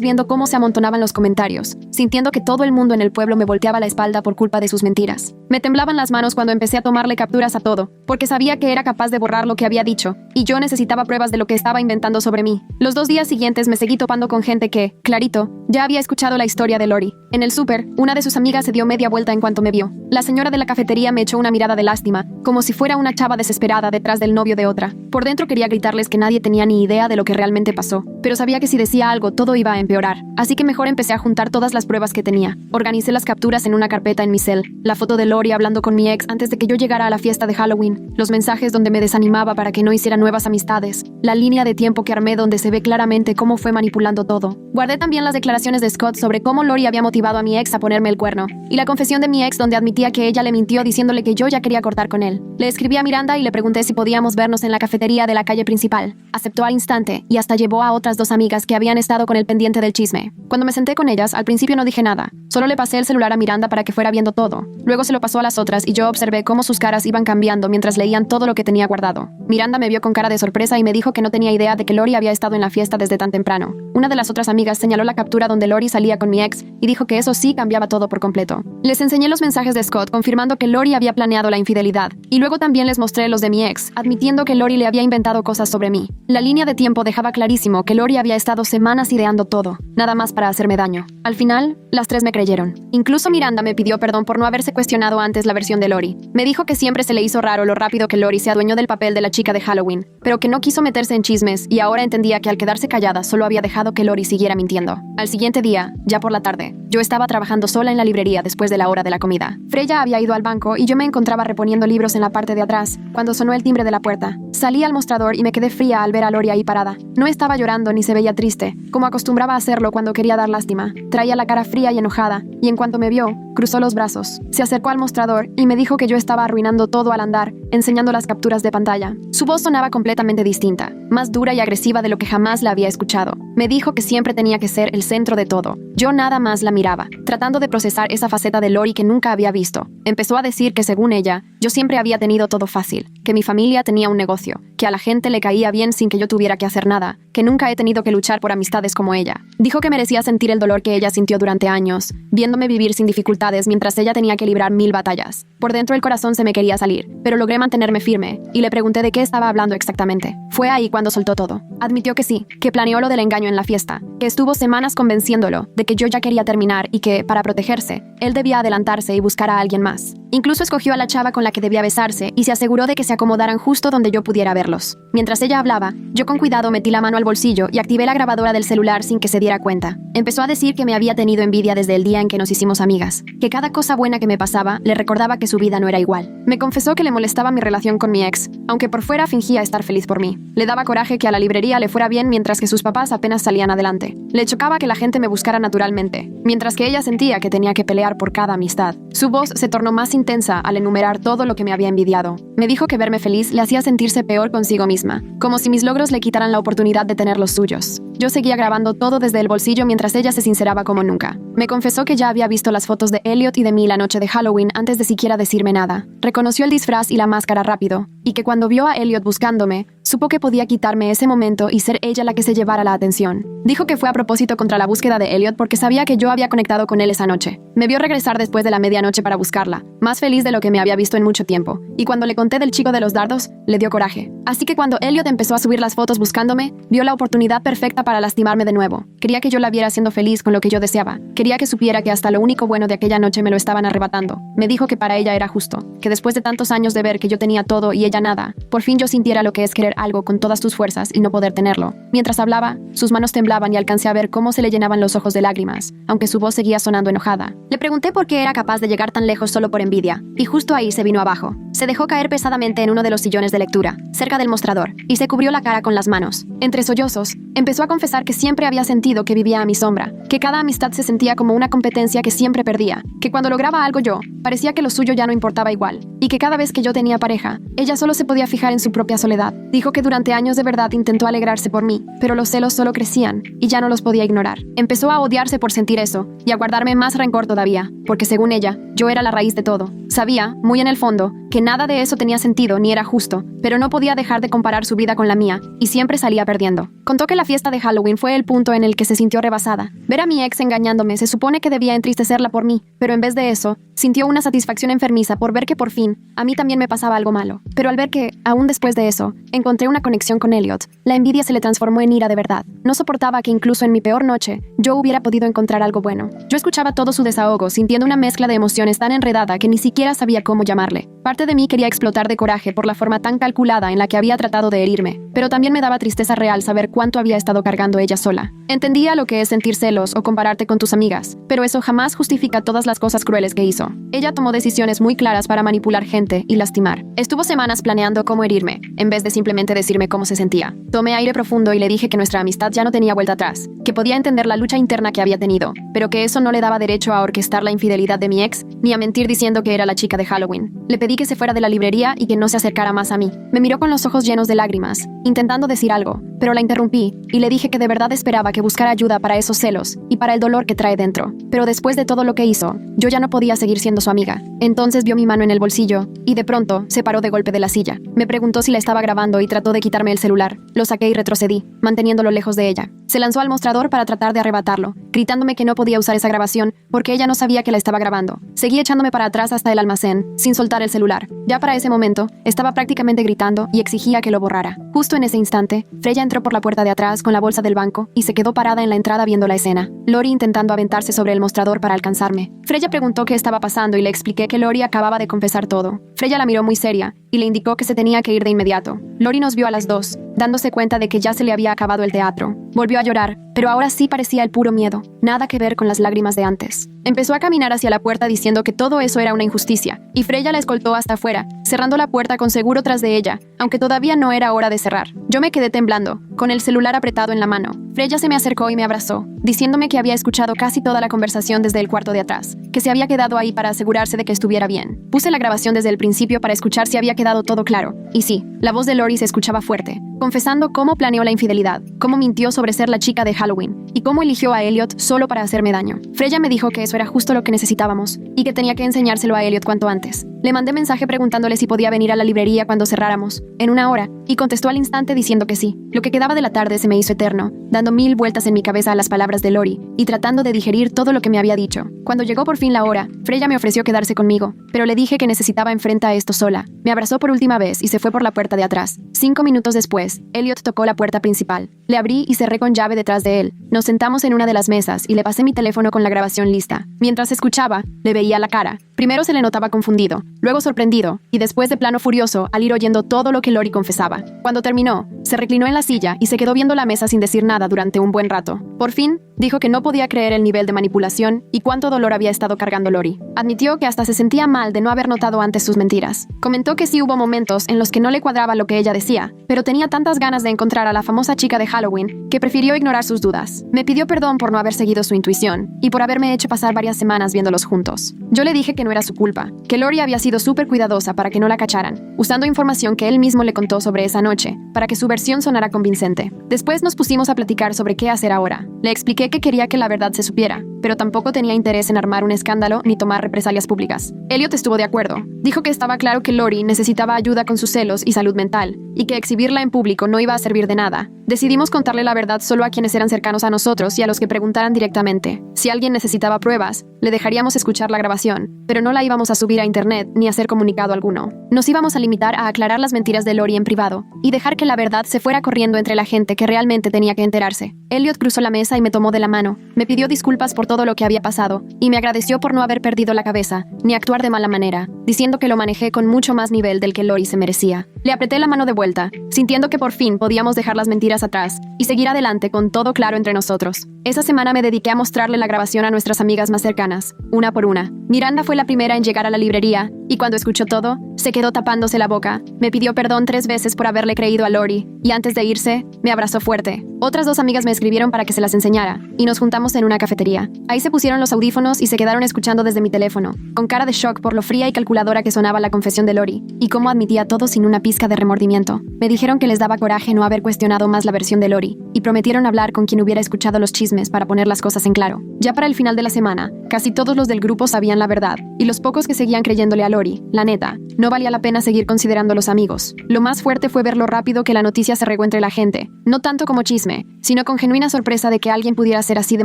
viendo cómo se amontonaban los comentarios, sintiendo que todo el mundo en el pueblo me volteaba la espalda por culpa de sus mentiras. Me temblaban las manos cuando empecé a tomarle capturas a todo, porque sabía que era capaz de borrar lo que había dicho, y yo necesitaba pruebas de lo que estaba inventando sobre mí. Los 2 días siguientes me seguí topando con gente que, clarito, ya había escuchado la historia de Lori. En el súper, una de sus amigas se dio media vuelta en cuanto me vio. La señora de la cafetería me echó una mirada de lástima, como si fuera una chava desesperada detrás del novio de otra. Por dentro quería gritarles que nadie tenía ni idea de lo que realmente pasó, pero sabía que si decía algo todo iba a empeorar, así que mejor empecé a juntar todas las pruebas que tenía. Organicé las capturas en una carpeta en mi cel, la foto de Lori hablando con mi ex antes de que yo llegara a la fiesta de Halloween, los mensajes donde me desanimaba para que no hiciera nuevas amistades, la línea de tiempo que armé donde se ve claramente cómo fue manipulando todo. Guardé también las declaraciones de Scott sobre cómo Lori había motivado a mi ex a ponerme el cuerno, y la confesión de mi ex donde admitía que ella le mintió diciéndole que yo ya quería cortar con él. Le escribí a Miranda y le pregunté si podíamos vernos en la cafetería de la calle principal. Aceptó al instante y hasta llevó a otras 2 amigas que habían estado con el pendiente del chisme. Cuando me senté con ellas, al principio no dije nada, solo le pasé el celular a Miranda para que fuera viendo todo. Luego se lo pasó a las otras y yo observé cómo sus caras iban cambiando mientras leían todo lo que tenía guardado. Miranda me vio con cara de sorpresa y me dijo que no tenía idea de que Lori había estado en la fiesta desde tan temprano. Una de las otras amigas señaló la captura donde Lori salía con mi ex y dijo que eso sí cambiaba todo por completo. Les enseñé los mensajes de Scott confirmando que Lori había planeado la infidelidad y luego también les mostré los de mi ex, admitiendo que Lori le había inventado cosas sobre mí. La línea de tiempo dejaba clarísimo que Lori había estado semanas ideando todo, nada más para hacerme daño. Al final, las 3 me creyeron. Incluso Miranda me pidió perdón por no haberse cuestionado antes la versión de Lori. Me dijo que siempre se le hizo raro lo rápido que Lori se adueñó del papel de la chica de Halloween, pero que no quiso meterse en chismes y ahora entendía que al quedarse callada solo había dejado que Lori siguiera mintiendo. Al siguiente día, ya por la tarde, yo estaba trabajando sola en la librería después de la hora de la comida. Freya había ido al banco y yo me encontraba reponiendo libros en la parte de atrás, cuando sonó el timbre de la puerta. Salí al mostrador y me quedé fría al ver a Lori ahí parada. No estaba llorando ni se veía triste, como acostumbraba a hacerlo cuando quería dar lástima. Traía la cara fría y enojada, y en cuanto me vio, cruzó los brazos. Se acercó al mostrador y me dijo que yo estaba arruinando todo al andar, enseñando las capturas de pantalla. Su voz sonaba completamente distinta, más dura y agresiva de lo que jamás la había escuchado. Me dijo que siempre tenía que ser el centro de todo. Yo nada más la miraba, tratando de procesar esa faceta de Lori que nunca había visto. Empezó a decir que según ella, yo siempre había tenido todo fácil, que mi familia tenía un negocio, que a la gente le caía bien sin que yo tuviera que hacer nada, que nunca he tenido que luchar por amistades como ella. Dijo que merecía sentir el dolor que ella sintió durante años, viéndome vivir sin dificultades mientras ella tenía que librar 1000 batallas. Por dentro el corazón se me quería salir, pero logré mantenerme firme, y le pregunté de qué estaba hablando exactamente. Fue ahí cuando soltó todo. Admitió que sí, que planeó lo del engaño en la fiesta, que estuvo semanas convenciéndolo de que yo ya quería terminar y que, para protegerse, él debía adelantarse y buscar a alguien más. Incluso escogió a la chava con la que debía besarse y se aseguró de que se acomodaran justo donde yo pudiera verlos. Mientras ella hablaba, yo con cuidado metí la mano al bolsillo y activé la grabadora del celular sin que se diera cuenta. Empezó a decir que me había tenido envidia desde el día en que nos hicimos amigas, que cada cosa buena que me pasaba le recordaba que su vida no era igual. Me confesó que le molestaba mi relación con mi ex, aunque por fuera fingía estar feliz por mí. Le daba coraje que a la librería le fuera bien mientras que sus papás apenas salían adelante. Le chocaba que la gente me buscara naturalmente, mientras que ella sentía que tenía que pelear por cada amistad. Su voz se tornó más intensa al enumerar todo lo que me había envidiado. Me dijo que verme feliz le hacía sentirse peor consigo misma, como si mis logros le quitaran la oportunidad de tener los suyos. Yo seguía grabando todo desde el bolsillo mientras ella se sinceraba como nunca. Me confesó que ya había visto las fotos de Elliot y de mí la noche de Halloween antes de siquiera decirme nada. Reconoció el disfraz y la máscara rápido, y que cuando vio a Elliot buscándome, supo que podía quitarme ese momento y ser ella la que se llevara la atención. Dijo que fue a propósito contra la búsqueda de Elliot porque sabía que yo había conectado con él esa noche. Me vio regresar después de la medianoche para buscarla, más feliz de lo que me había visto en mucho tiempo. Y cuando le conté del chico de los dardos, le dio coraje. Así que cuando Elliot empezó a subir las fotos buscándome, vio la oportunidad perfecta para lastimarme de nuevo. Quería que yo la viera siendo feliz con lo que yo deseaba. Quería que supiera que hasta lo único bueno de aquella noche me lo estaban arrebatando. Me dijo que para ella era justo, que después de tantos años de ver que yo tenía todo y ella nada, por fin yo sintiera lo que es querer algo con todas tus fuerzas y no poder tenerlo. Mientras hablaba, sus manos temblaban y alcancé a ver cómo se le llenaban los ojos de lágrimas, aunque su voz seguía sonando enojada. Le pregunté por qué era capaz de llegar tan lejos solo por envidia, y justo ahí se vino abajo. Se dejó caer pesadamente en uno de los sillones de lectura, cerca del mostrador, y se cubrió la cara con las manos. Entre sollozos, empezó a confesar que siempre había sentido que vivía a mi sombra, que cada amistad se sentía como una competencia que siempre perdía, que cuando lograba algo yo, parecía que lo suyo ya no importaba igual, y que cada vez que yo tenía pareja, ella solo se podía fijar en su propia soledad. Dijo que durante años de verdad intentó alegrarse por mí, pero los celos solo crecían, y ya no los podía ignorar. Empezó a odiarse por sentir eso, y a guardarme más rencor todavía, porque según ella, yo era la raíz de todo. Sabía, muy en el fondo, que nada de eso tenía sentido ni era justo, pero no podía dejar de comparar su vida con la mía, y siempre salía perdiendo. Contó que la fiesta de Halloween fue el punto en el que se sintió rebasada. Ver a mi ex engañándome se supone que debía entristecerla por mí, pero en vez de eso, sintió una satisfacción enfermiza por ver que por fin, a mí también me pasaba algo malo. Pero al ver que, aún después de eso, encontré una conexión con Elliot, la envidia se le transformó en ira de verdad. No soportaba que incluso en mi peor noche, yo hubiera podido encontrar algo bueno. Yo escuchaba todo su desahogo, sintiendo una mezcla de emociones tan enredada que ni siquiera sabía cómo llamarle. Parte de mí quería explotar de coraje por la forma tan calculada en la que había tratado de herirme, pero también me daba tristeza real saber cuánto había estado cargando ella sola. Entendía lo que es sentir celos o compararte con tus amigas, pero eso jamás justifica todas las cosas crueles que hizo. Ella tomó decisiones muy claras para manipular gente y lastimar. Estuvo semanas planeando cómo herirme, en vez de simplemente decirme cómo se sentía. Tomé aire profundo y le dije que nuestra amistad ya no tenía vuelta atrás, que podía entender la lucha interna que había tenido, pero que eso no le daba derecho a orquestar la infidelidad de mi ex, ni a mentir diciendo que era la chica de Halloween. Le pedí que se fuera de la librería y que no se acercara más a mí. Me miró con los ojos llenos de lágrimas, intentando decir algo, pero la interrumpí y le dije que de verdad esperaba que buscara ayuda para esos celos y para el dolor que trae dentro. Pero después de todo lo que hizo, yo ya no podía seguir siendo su amiga. Entonces vio mi mano en el bolsillo y de pronto se paró de golpe de la silla. Me preguntó si la estaba grabando y trató de quitarme el celular. Lo saqué y retrocedí, manteniéndolo lejos de ella. Se lanzó al mostrador para tratar de arrebatarlo, gritándome que no podía usar esa grabación porque ella no sabía que la estaba grabando. Seguí echándome para atrás hasta el almacén, sin soltar el celular. Ya para ese momento, estaba prácticamente gritando y exigía que lo borrara. Justo en ese instante, Freya entró por la puerta de atrás con la bolsa del banco y se quedó parada en la entrada viendo la escena. Lori intentando aventarse sobre el mostrador para alcanzarme. Freya preguntó qué estaba pasando y le expliqué que Lori acababa de confesar todo. Freya la miró muy seria y le indicó que se tenía que ir de inmediato. Lori nos vio a las dos, dándose cuenta de que ya se le había acabado el teatro. Volvió a llorar, pero ahora sí parecía el puro miedo, nada que ver con las lágrimas de antes. Empezó a caminar hacia la puerta diciendo que todo eso era una injusticia, y Freya la escoltó hasta afuera, cerrando la puerta con seguro tras de ella, aunque todavía no era hora de cerrar. Yo me quedé temblando, con el celular apretado en la mano. Freya se me acercó y me abrazó, diciéndome que había escuchado casi toda la conversación desde el cuarto de atrás, que se había quedado ahí para asegurarse de que estuviera bien. Puse la grabación desde el principio para escuchar si había quedado todo claro, y sí, la voz de Lori se escuchaba fuerte, confesando cómo planeó la infidelidad, cómo mintió sobre ser la chica de Halloween, y cómo eligió a Elliot solo para hacerme daño. Freya me dijo que eso era justo lo que necesitábamos, y que tenía que enseñárselo a Elliot cuanto antes. Le mandé mensaje preguntándole si podía venir a la librería cuando cerráramos, en una hora, y contestó al instante diciendo que sí. Lo que quedaba de la tarde se me hizo eterno, dando mil vueltas en mi cabeza a las palabras de Lori, y tratando de digerir todo lo que me había dicho. Cuando llegó por fin la hora, Freya me ofreció quedarse conmigo, pero le dije que necesitaba enfrentar esto sola. Me abrazó por última vez y se fue por la puerta de atrás. 5 minutos después, Elliot tocó la puerta principal. Le abrí y cerré con llave detrás de él. Nos sentamos en una de las mesas y le pasé mi teléfono con la grabación lista. Mientras escuchaba, le veía la cara. Primero se le notaba confundido, luego sorprendido, y después de plano furioso al ir oyendo todo lo que Lori confesaba. Cuando terminó, se reclinó en la silla y se quedó viendo la mesa sin decir nada durante un buen rato. Por fin, dijo que no podía creer el nivel de manipulación y cuánto dolor había estado cargando Lori. Admitió que hasta se sentía mal de no haber notado antes sus mentiras. Comentó que sí hubo momentos en los que no le cuadraba lo que ella decía, pero tenía tantas ganas de encontrar a la famosa chica de Halloween que prefirió ignorar sus dudas. Me pidió perdón por no haber seguido su intuición y por haberme hecho pasar varias semanas viéndolos juntos. Yo le dije que no era su culpa, que Lori había sido súper cuidadosa para que no la cacharan, usando información que él mismo le contó sobre esa noche, para que su versión sonara convincente. Después nos pusimos a platicar sobre qué hacer ahora. Le expliqué que quería que la verdad se supiera, pero tampoco tenía interés en armar un escándalo ni tomar represalias públicas. Elliot estuvo de acuerdo. Dijo que estaba claro que Lori necesitaba ayuda con sus celos y salud mental, y que exhibirla en público no iba a servir de nada. Decidimos contarle la verdad solo a quienes eran cercanos a nosotros y a los que preguntaran directamente. Si alguien necesitaba pruebas, le dejaríamos escuchar la grabación, pero no la íbamos a subir a internet ni a hacer comunicado alguno. Nos íbamos a limitar a aclarar las mentiras de Lori en privado y dejar que la verdad se fuera corriendo entre la gente que realmente tenía que enterarse. Elliot cruzó la mesa y me tomó de la mano, me pidió disculpas por todo lo que había pasado y me agradeció por no haber perdido la cabeza ni actuar de mala manera, diciendo que lo manejé con mucho más nivel del que Lori se merecía. Le apreté la mano de vuelta, sintiendo que por fin podíamos dejar las mentiras atrás y seguir adelante con todo claro entre nosotros. Esa semana me dediqué a mostrarle la grabación a nuestras amigas más cercanas, una por una. Miranda fue la primera en llegar a la librería y cuando escuchó todo, se quedó tapándose la boca. Me pidió perdón 3 veces por haberle creído a Lori y antes de irse, me abrazó fuerte. Otras 2 amigas me escribieron para que se las enseñara y nos juntamos en una cafetería. Ahí se pusieron los audífonos y se quedaron escuchando desde mi teléfono, con cara de shock por lo fría y calculadora que sonaba la confesión de Lori y cómo admitía todo sin una pizca de remordimiento. Me dijeron que les daba coraje no haber cuestionado más la versión de Lori y prometieron hablar con quien hubiera escuchado los chismes para poner las cosas en claro. Ya para el final de la semana, casi todos los del grupo sabían la verdad y los pocos que seguían creyéndole a Lori, la neta, no valía la pena seguir considerándolos amigos. Lo más fuerte fue ver lo rápido que la noticia se regó entre la gente, no tanto como chisme, sino con genuina sorpresa de que alguien pudiera ser así de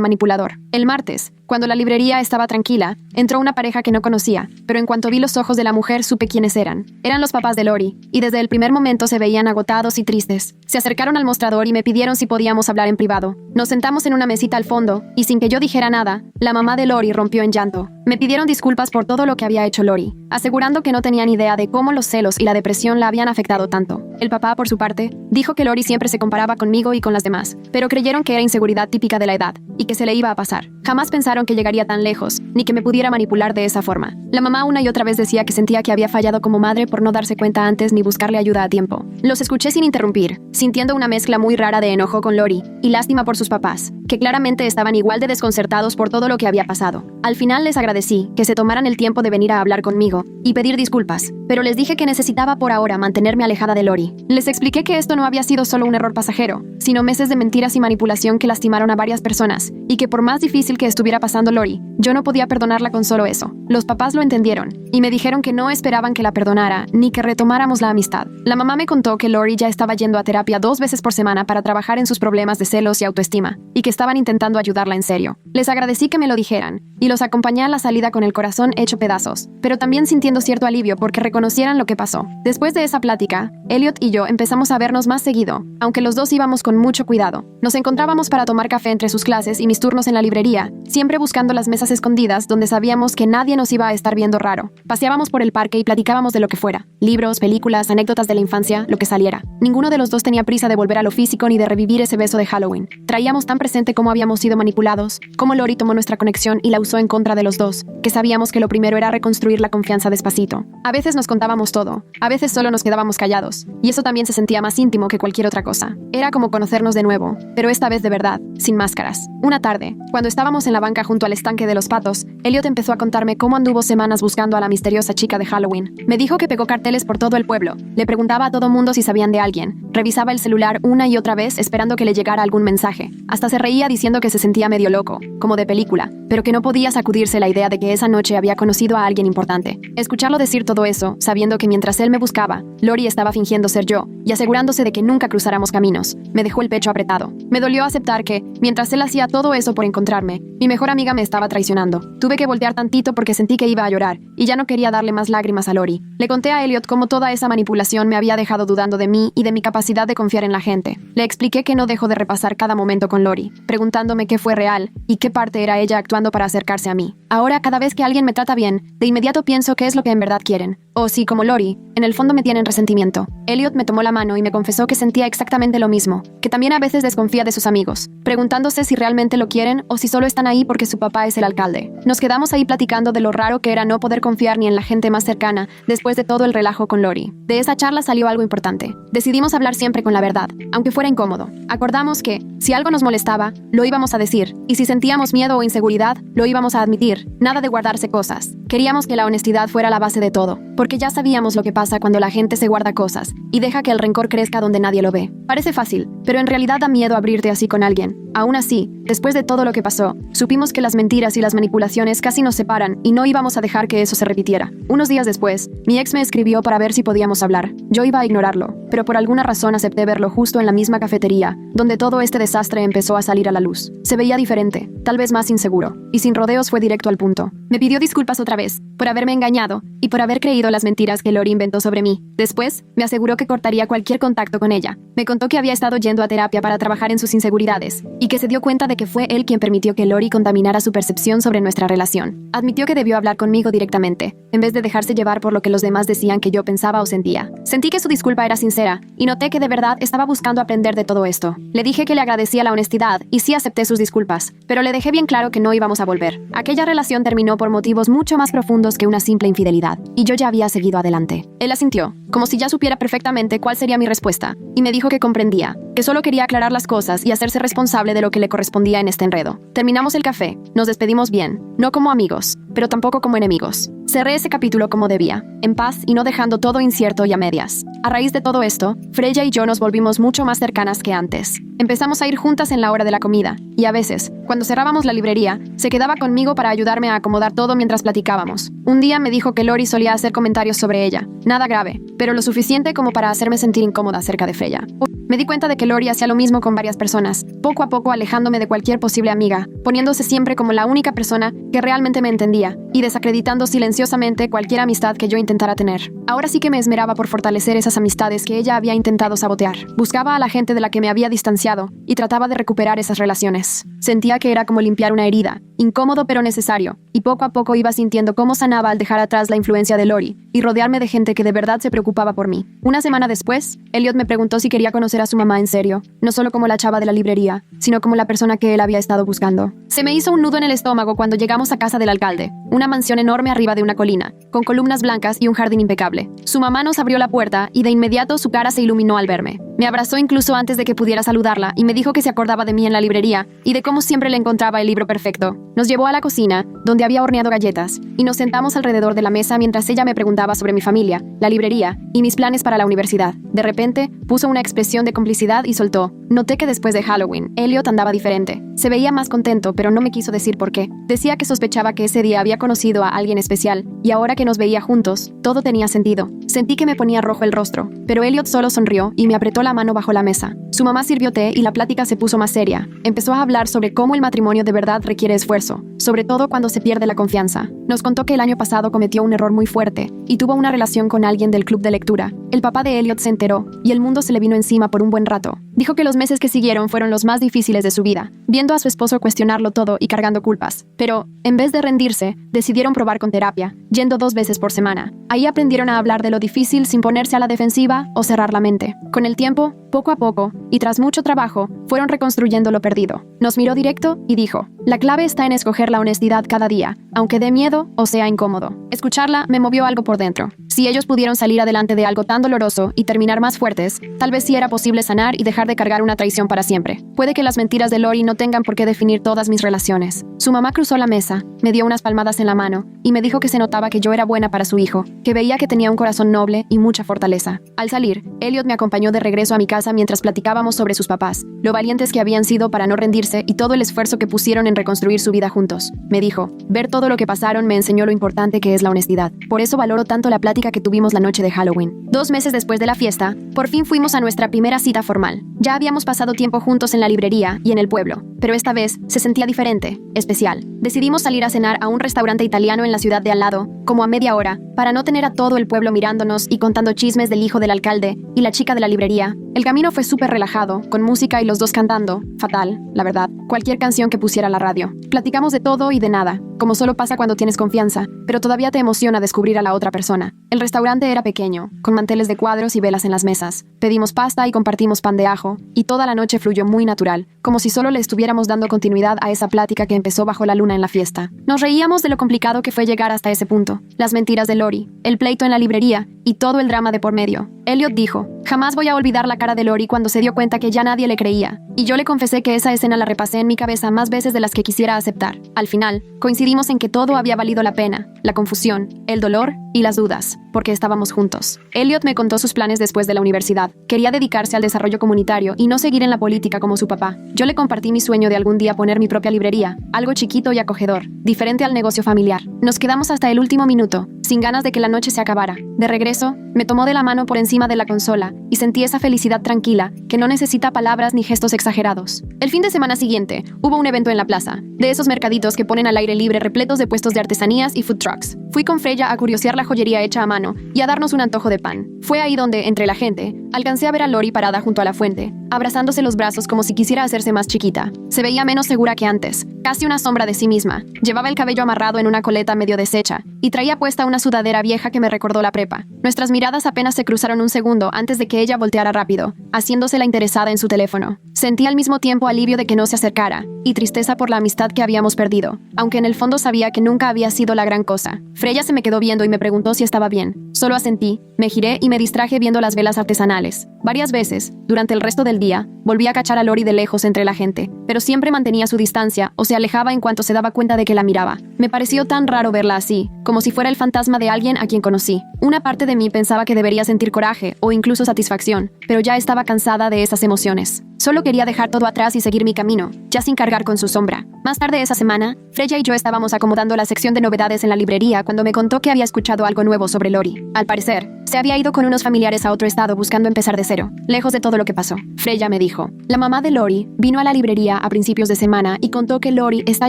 manipulador. El martes, cuando la librería estaba tranquila, entró una pareja que no conocía, pero en cuanto vi los ojos de la mujer supe quiénes eran. Eran los papás de Lori, y desde el primer momento se veían agotados y tristes. Se acercaron al mostrador y me pidieron si podíamos hablar en privado. Nos sentamos en una mesita al fondo, y sin que yo dijera nada, la mamá de Lori rompió en llanto. Me pidieron disculpas por todo lo que había hecho Lori, asegurando que no tenían idea de cómo los celos y la depresión la habían afectado tanto. El papá, por su parte, dijo que Lori siempre se comparaba conmigo y con las demás, pero creyeron que era inseguridad típica de la edad, y que se le iba a pasar. Jamás pensaron que llegaría tan lejos, ni que me pudiera manipular de esa forma. La mamá una y otra vez decía que sentía que había fallado como madre por no darse cuenta antes ni buscarle ayuda a tiempo. Los escuché sin interrumpir, sintiendo una mezcla muy rara de enojo con Lori y lástima por sus papás, que claramente estaban igual de desconcertados por todo lo que había pasado. Al final les agradecí que se tomaran el tiempo de venir a hablar conmigo y pedir disculpas, pero les dije que necesitaba por ahora mantenerme alejada de Lori. Les expliqué que esto no había sido solo un error pasajero, sino meses de mentiras y manipulación que lastimaron a varias personas, y que por más difícil que estuviera pasando Lori, yo no podía perdonarla con solo eso. Los papás lo entendieron, y me dijeron que no esperaban que la perdonara, ni que retomáramos la amistad. La mamá me contó que Lori ya estaba yendo a terapia 2 veces por semana para trabajar en sus problemas de celos y autoestima, y que estaban intentando ayudarla en serio. Les agradecí que me lo dijeran, y los acompañé a la salida con el corazón hecho pedazos, pero también sintiendo cierto alivio porque reconocieran lo que pasó. Después de esa plática, Elliot y yo empezamos a vernos más seguido, aunque los dos íbamos con mucho cuidado. Nos encontrábamos para tomar café entre sus clases y mis turnos en la librería, siempre buscando las mesas escondidas donde sabíamos que nadie nos iba a estar viendo raro. Paseábamos por el parque y platicábamos de lo que fuera, libros, películas, anécdotas de la infancia, lo que saliera. Ninguno de los dos tenía prisa de volver a lo físico ni de revivir ese beso de Halloween. Traíamos tan presente cómo habíamos sido manipulados, cómo Lori tomó nuestra conexión y la usó en contra de los dos, que sabíamos que lo primero era reconstruir la confianza despacito. A veces nos contábamos todo, a veces solo nos quedábamos callados, y eso también se sentía más íntimo que cualquier otra cosa. Era como conocernos de nuevo, pero esta vez de verdad, sin máscaras. Una tarde, cuando estábamos en la banca junto al estanque de los patos, Elliot empezó a contarme cómo anduvo semanas buscando a la misteriosa chica de Halloween. Me dijo que pegó carteles por todo el pueblo, le preguntaba a todo mundo si sabían de alguien, revisaba el celular una y otra vez esperando que le llegara algún mensaje. Hasta se reía diciendo que se sentía medio loco, como de película, pero que no podía sacudirse la idea de que esa noche había conocido a alguien importante. Escucharlo decir todo eso, sabiendo que mientras él me buscaba, Lori estaba fingiendo ser yo y asegurándose de que nunca cruzáramos caminos, me dejó el pecho apretado. Me dolió aceptar que, mientras él hacía todo eso por encontrarme, mi mejor amiga me estaba traicionando. Tuve que voltear tantito porque sentí que iba a llorar y ya no quería darle más lágrimas a Lori. Le conté a Elliot cómo toda esa manipulación me había dejado dudando de mí y de mi capacidad de confiar en la gente. Le expliqué que no dejo de repasar cada momento con Lori, preguntándome qué fue real y qué parte era ella actuando para acercarse a mí. Ahora, cada vez que alguien me trata bien, de inmediato pienso qué es lo que en verdad quieren. O si, como Lori, en el fondo me tienen resentimiento. Elliot me tomó la mano y me confesó que sentía exactamente lo mismo, que también a veces desconfía de sus amigos, preguntándose si realmente lo quieren o si solo están ahí porque su papá es el alcalde. Nos quedamos ahí platicando de lo raro que era no poder confiar ni en la gente más cercana después de todo el relajo con Lori. De esa charla salió algo importante. Decidimos hablar siempre con la verdad, aunque fuera incómodo. Acordamos que, si algo nos molestaba, lo íbamos a decir, y si sentíamos miedo o inseguridad, lo íbamos a admitir. Nada de guardarse cosas. Queríamos que la honestidad fuera la base de todo, porque ya sabíamos lo que pasa cuando la gente se guarda cosas y deja que el rencor crezca donde nadie lo ve. Parece fácil, pero en realidad da miedo abrirte así con alguien. Aún así, después de todo lo que pasó, supimos que las mentiras y las manipulaciones casi nos separan y no íbamos a dejar que eso se repitiera. Unos días después, mi ex me escribió para ver si podíamos hablar. Yo iba a ignorarlo, pero por alguna razón acepté verlo justo en la misma cafetería, donde todo este desastre empezó a salir a la luz. Se veía diferente, tal vez más inseguro, y sin rodeos fue directo al punto. Me pidió disculpas otra vez, por haberme engañado, y por haber creído las mentiras que Lori inventó sobre mí. Después, me aseguró que cortaría cualquier contacto con ella. Me contó que había estado yendo a terapia para trabajar en sus inseguridades, y que se dio cuenta de que fue él quien permitió que Lori contaminara su percepción sobre nuestra relación. Admitió que debió hablar conmigo directamente, en vez de dejarse llevar por lo que los demás decían que yo pensaba o sentía. Sentí que su disculpa era sincera, y noté que de verdad estaba buscando aprender de todo esto. Le dije que le agradecía la honestidad, y sí acepté sus disculpas, pero le dejé bien claro que no íbamos a volver. Aquella relación terminó por motivos mucho más profundos que una simple infidelidad, y yo ya había seguido adelante. Él asintió, como si ya supiera perfectamente cuál sería mi respuesta, y me dijo que comprendía, que solo quería aclarar las cosas y hacerse responsable de lo que le correspondía en este enredo. Terminamos el café, nos despedimos bien, no como amigos, pero tampoco como enemigos. Cerré ese capítulo como debía, en paz y no dejando todo incierto y a medias. A raíz de todo esto, Freya y yo nos volvimos mucho más cercanas que antes. Empezamos a ir juntas en la hora de la comida, y a veces, cuando cerrábamos la librería, se quedaba conmigo para ayudarme a acomodar todo mientras platicábamos. Un día me dijo que Lori solía hacer comentarios sobre ella, nada grave, pero lo suficiente como para hacerme sentir incómoda acerca de Freya. Me di cuenta de que Lori hacía lo mismo con varias personas, poco a poco alejándome de cualquier posible amiga, poniéndose siempre como la única persona que realmente me entendía, y desacreditando silenciosamente cualquier amistad que yo intentara tener. Ahora sí que me esmeraba por fortalecer esas amistades que ella había intentado sabotear. Buscaba a la gente de la que me había distanciado, y trataba de recuperar esas relaciones. Sentía que era como limpiar una herida, incómodo pero necesario, y poco a poco iba sintiendo cómo sanaba al dejar atrás la influencia de Lori, y rodearme de gente que de verdad se preocupaba por mí. Una semana después, Elliot me preguntó si quería conocer a su mamá en serio, no solo como la chava de la librería, sino como la persona que él había estado buscando. Se me hizo un nudo en el estómago cuando llegamos a casa del alcalde, una mansión enorme arriba de una colina, con columnas blancas y un jardín impecable. Su mamá nos abrió la puerta y de inmediato su cara se iluminó al verme. Me abrazó incluso antes de que pudiera saludarla y me dijo que se acordaba de mí en la librería y de cómo siempre le encontraba el libro perfecto. Nos llevó a la cocina, donde había horneado galletas, y nos sentamos alrededor de la mesa mientras ella me preguntaba sobre mi familia, la librería y mis planes para la universidad. De repente, puso una expresión de complicidad y soltó. Noté que después de Halloween, Elliot andaba diferente. Se veía más contento, pero no me quiso decir por qué. Decía que sospechaba que ese día había conocido a alguien especial, y ahora que nos veía juntos, todo tenía sentido. Sentí que me ponía rojo el rostro, pero Elliot solo sonrió y me apretó la mano bajo la mesa. Su mamá sirvió té y la plática se puso más seria. Empezó a hablar sobre cómo el matrimonio de verdad requiere esfuerzo, sobre todo cuando se pierde la confianza. Nos contó que el año pasado cometió un error muy fuerte y tuvo una relación con alguien del club de lectura. El papá de Elliot se enteró y el mundo se le vino encima por un buen rato. Dijo que los meses que siguieron fueron los más difíciles de su vida, viendo a su esposo cuestionarlo todo y cargando culpas. Pero, en vez de rendirse, decidieron probar con terapia, yendo 2 veces por semana. Ahí aprendieron a hablar de lo difícil sin ponerse a la defensiva o cerrar la mente. Con el tiempo, poco a poco, y tras mucho trabajo, fueron reconstruyendo lo perdido. Nos miró directo y dijo, la clave está en escoger la honestidad cada día, aunque dé miedo o sea incómodo. Escucharla me movió algo por dentro. Si ellos pudieron salir adelante de algo tan doloroso y terminar más fuertes, tal vez sí era posible sanar y dejar de cargar una traición para siempre. Puede que las mentiras de Lori no tengan por qué definir todas mis relaciones. Su mamá cruzó la mesa, me dio unas palmadas en la mano y me dijo que se notaba que yo era buena para su hijo, que veía que tenía un corazón noble y mucha fortaleza. Al salir, Elliot me acompañó de regreso a mi casa mientras platicábamos sobre sus papás, lo valientes que habían sido para no rendirse y todo el esfuerzo que pusieron en reconstruir su vida juntos. Me dijo, ver todo lo que pasaron me enseñó lo importante que es la honestidad. Por eso valoro tanto la plática que tuvimos la noche de Halloween. 2 meses después de la fiesta, por fin fuimos a nuestra primera cita formal. Ya habíamos pasado tiempo juntos en la librería y en el pueblo, pero esta vez se sentía diferente, especial. Decidimos salir a cenar a un restaurante italiano en la ciudad de al lado, como a media hora, para no tener a todo el pueblo mirándonos y contando chismes del hijo del alcalde y la chica de la librería. El camino fue súper relajado, con música y los dos cantando. Fatal, la verdad. Cualquier canción que pusiera la radio. Platicamos de todo y de nada, como solo pasa cuando tienes confianza, pero todavía te emociona descubrir a la otra persona. El restaurante era pequeño, con manteles de cuadros y velas en las mesas. Pedimos pasta y compartimos pan de ajo, y toda la noche fluyó muy natural, como si solo le estuviéramos dando continuidad a esa plática que empezó bajo la luna en la fiesta. Nos reíamos de lo complicado que fue llegar hasta ese punto, las mentiras de Lori, el pleito en la librería y todo el drama de por medio. Elliot dijo, jamás voy a olvidar la cara de Lori cuando se dio cuenta que ya nadie le creía, y yo le confesé que esa escena la repasé en mi cabeza más veces de las que quisiera aceptar. Al final, coincidimos en que todo había valido la pena, la confusión, el dolor y las dudas, porque estábamos juntos. Elliot me contó sus planes después de la universidad. Quería dedicarse al desarrollo comunitario y no seguir en la política como su papá. Yo le compartí mi sueño de algún día poner mi propia librería, algo chiquito y acogedor, diferente al negocio familiar. Nos quedamos hasta el último minuto, sin ganas de que la noche se acabara. De regreso, me tomó de la mano por encima de la consola y sentí esa felicidad tranquila que no necesita palabras ni gestos exagerados. El fin de semana siguiente, hubo un evento en la plaza, de esos mercaditos que ponen al aire libre repletos de puestos de artesanías y food trucks. Fui con Freya a curiosear la joyería hecha a mano y a darnos un antojo de pan. Fue ahí donde, entre la gente, alcancé a ver a Lori parada junto a la fuente, abrazándose los brazos como si quisiera hacerse más chiquita. Se veía menos segura que antes, casi una sombra de sí misma. Llevaba el cabello amarrado en una coleta medio deshecha y traía puesta una sudadera vieja que me recordó la prepa. Nuestras miradas apenas se cruzaron un segundo antes de que ella volteara rápido, haciéndose la interesada en su teléfono. Sentí al mismo tiempo alivio de que no se acercara y tristeza por la amistad que habíamos perdido, aunque en el fondo sabía que nunca había sido la gran cosa. Freya se me quedó viendo y me preguntó si estaba bien. Solo asentí, me giré y me distraje viendo las velas artesanales. Varias veces, durante el resto del día, volví a cachar a Lori de lejos entre la gente, pero siempre mantenía su distancia o se alejaba en cuanto se daba cuenta de que la miraba. Me pareció tan raro verla así, como si fuera el fantasma de alguien a quien conocí. Una parte de mí pensaba que debería sentir coraje o incluso satisfacción, pero ya estaba cansada de esas emociones. Solo quería dejar todo atrás y seguir mi camino, ya sin cargar con su sombra. Más tarde esa semana, Freya y yo estábamos acomodando la sección de novedades en la librería cuando me contó que había escuchado algo nuevo sobre Lori. Al parecer, se había ido con unos familiares a otro estado buscando empezar de cero, lejos de todo lo que pasó. Freya me dijo, la mamá de Lori vino a la librería a principios de semana y contó que Lori está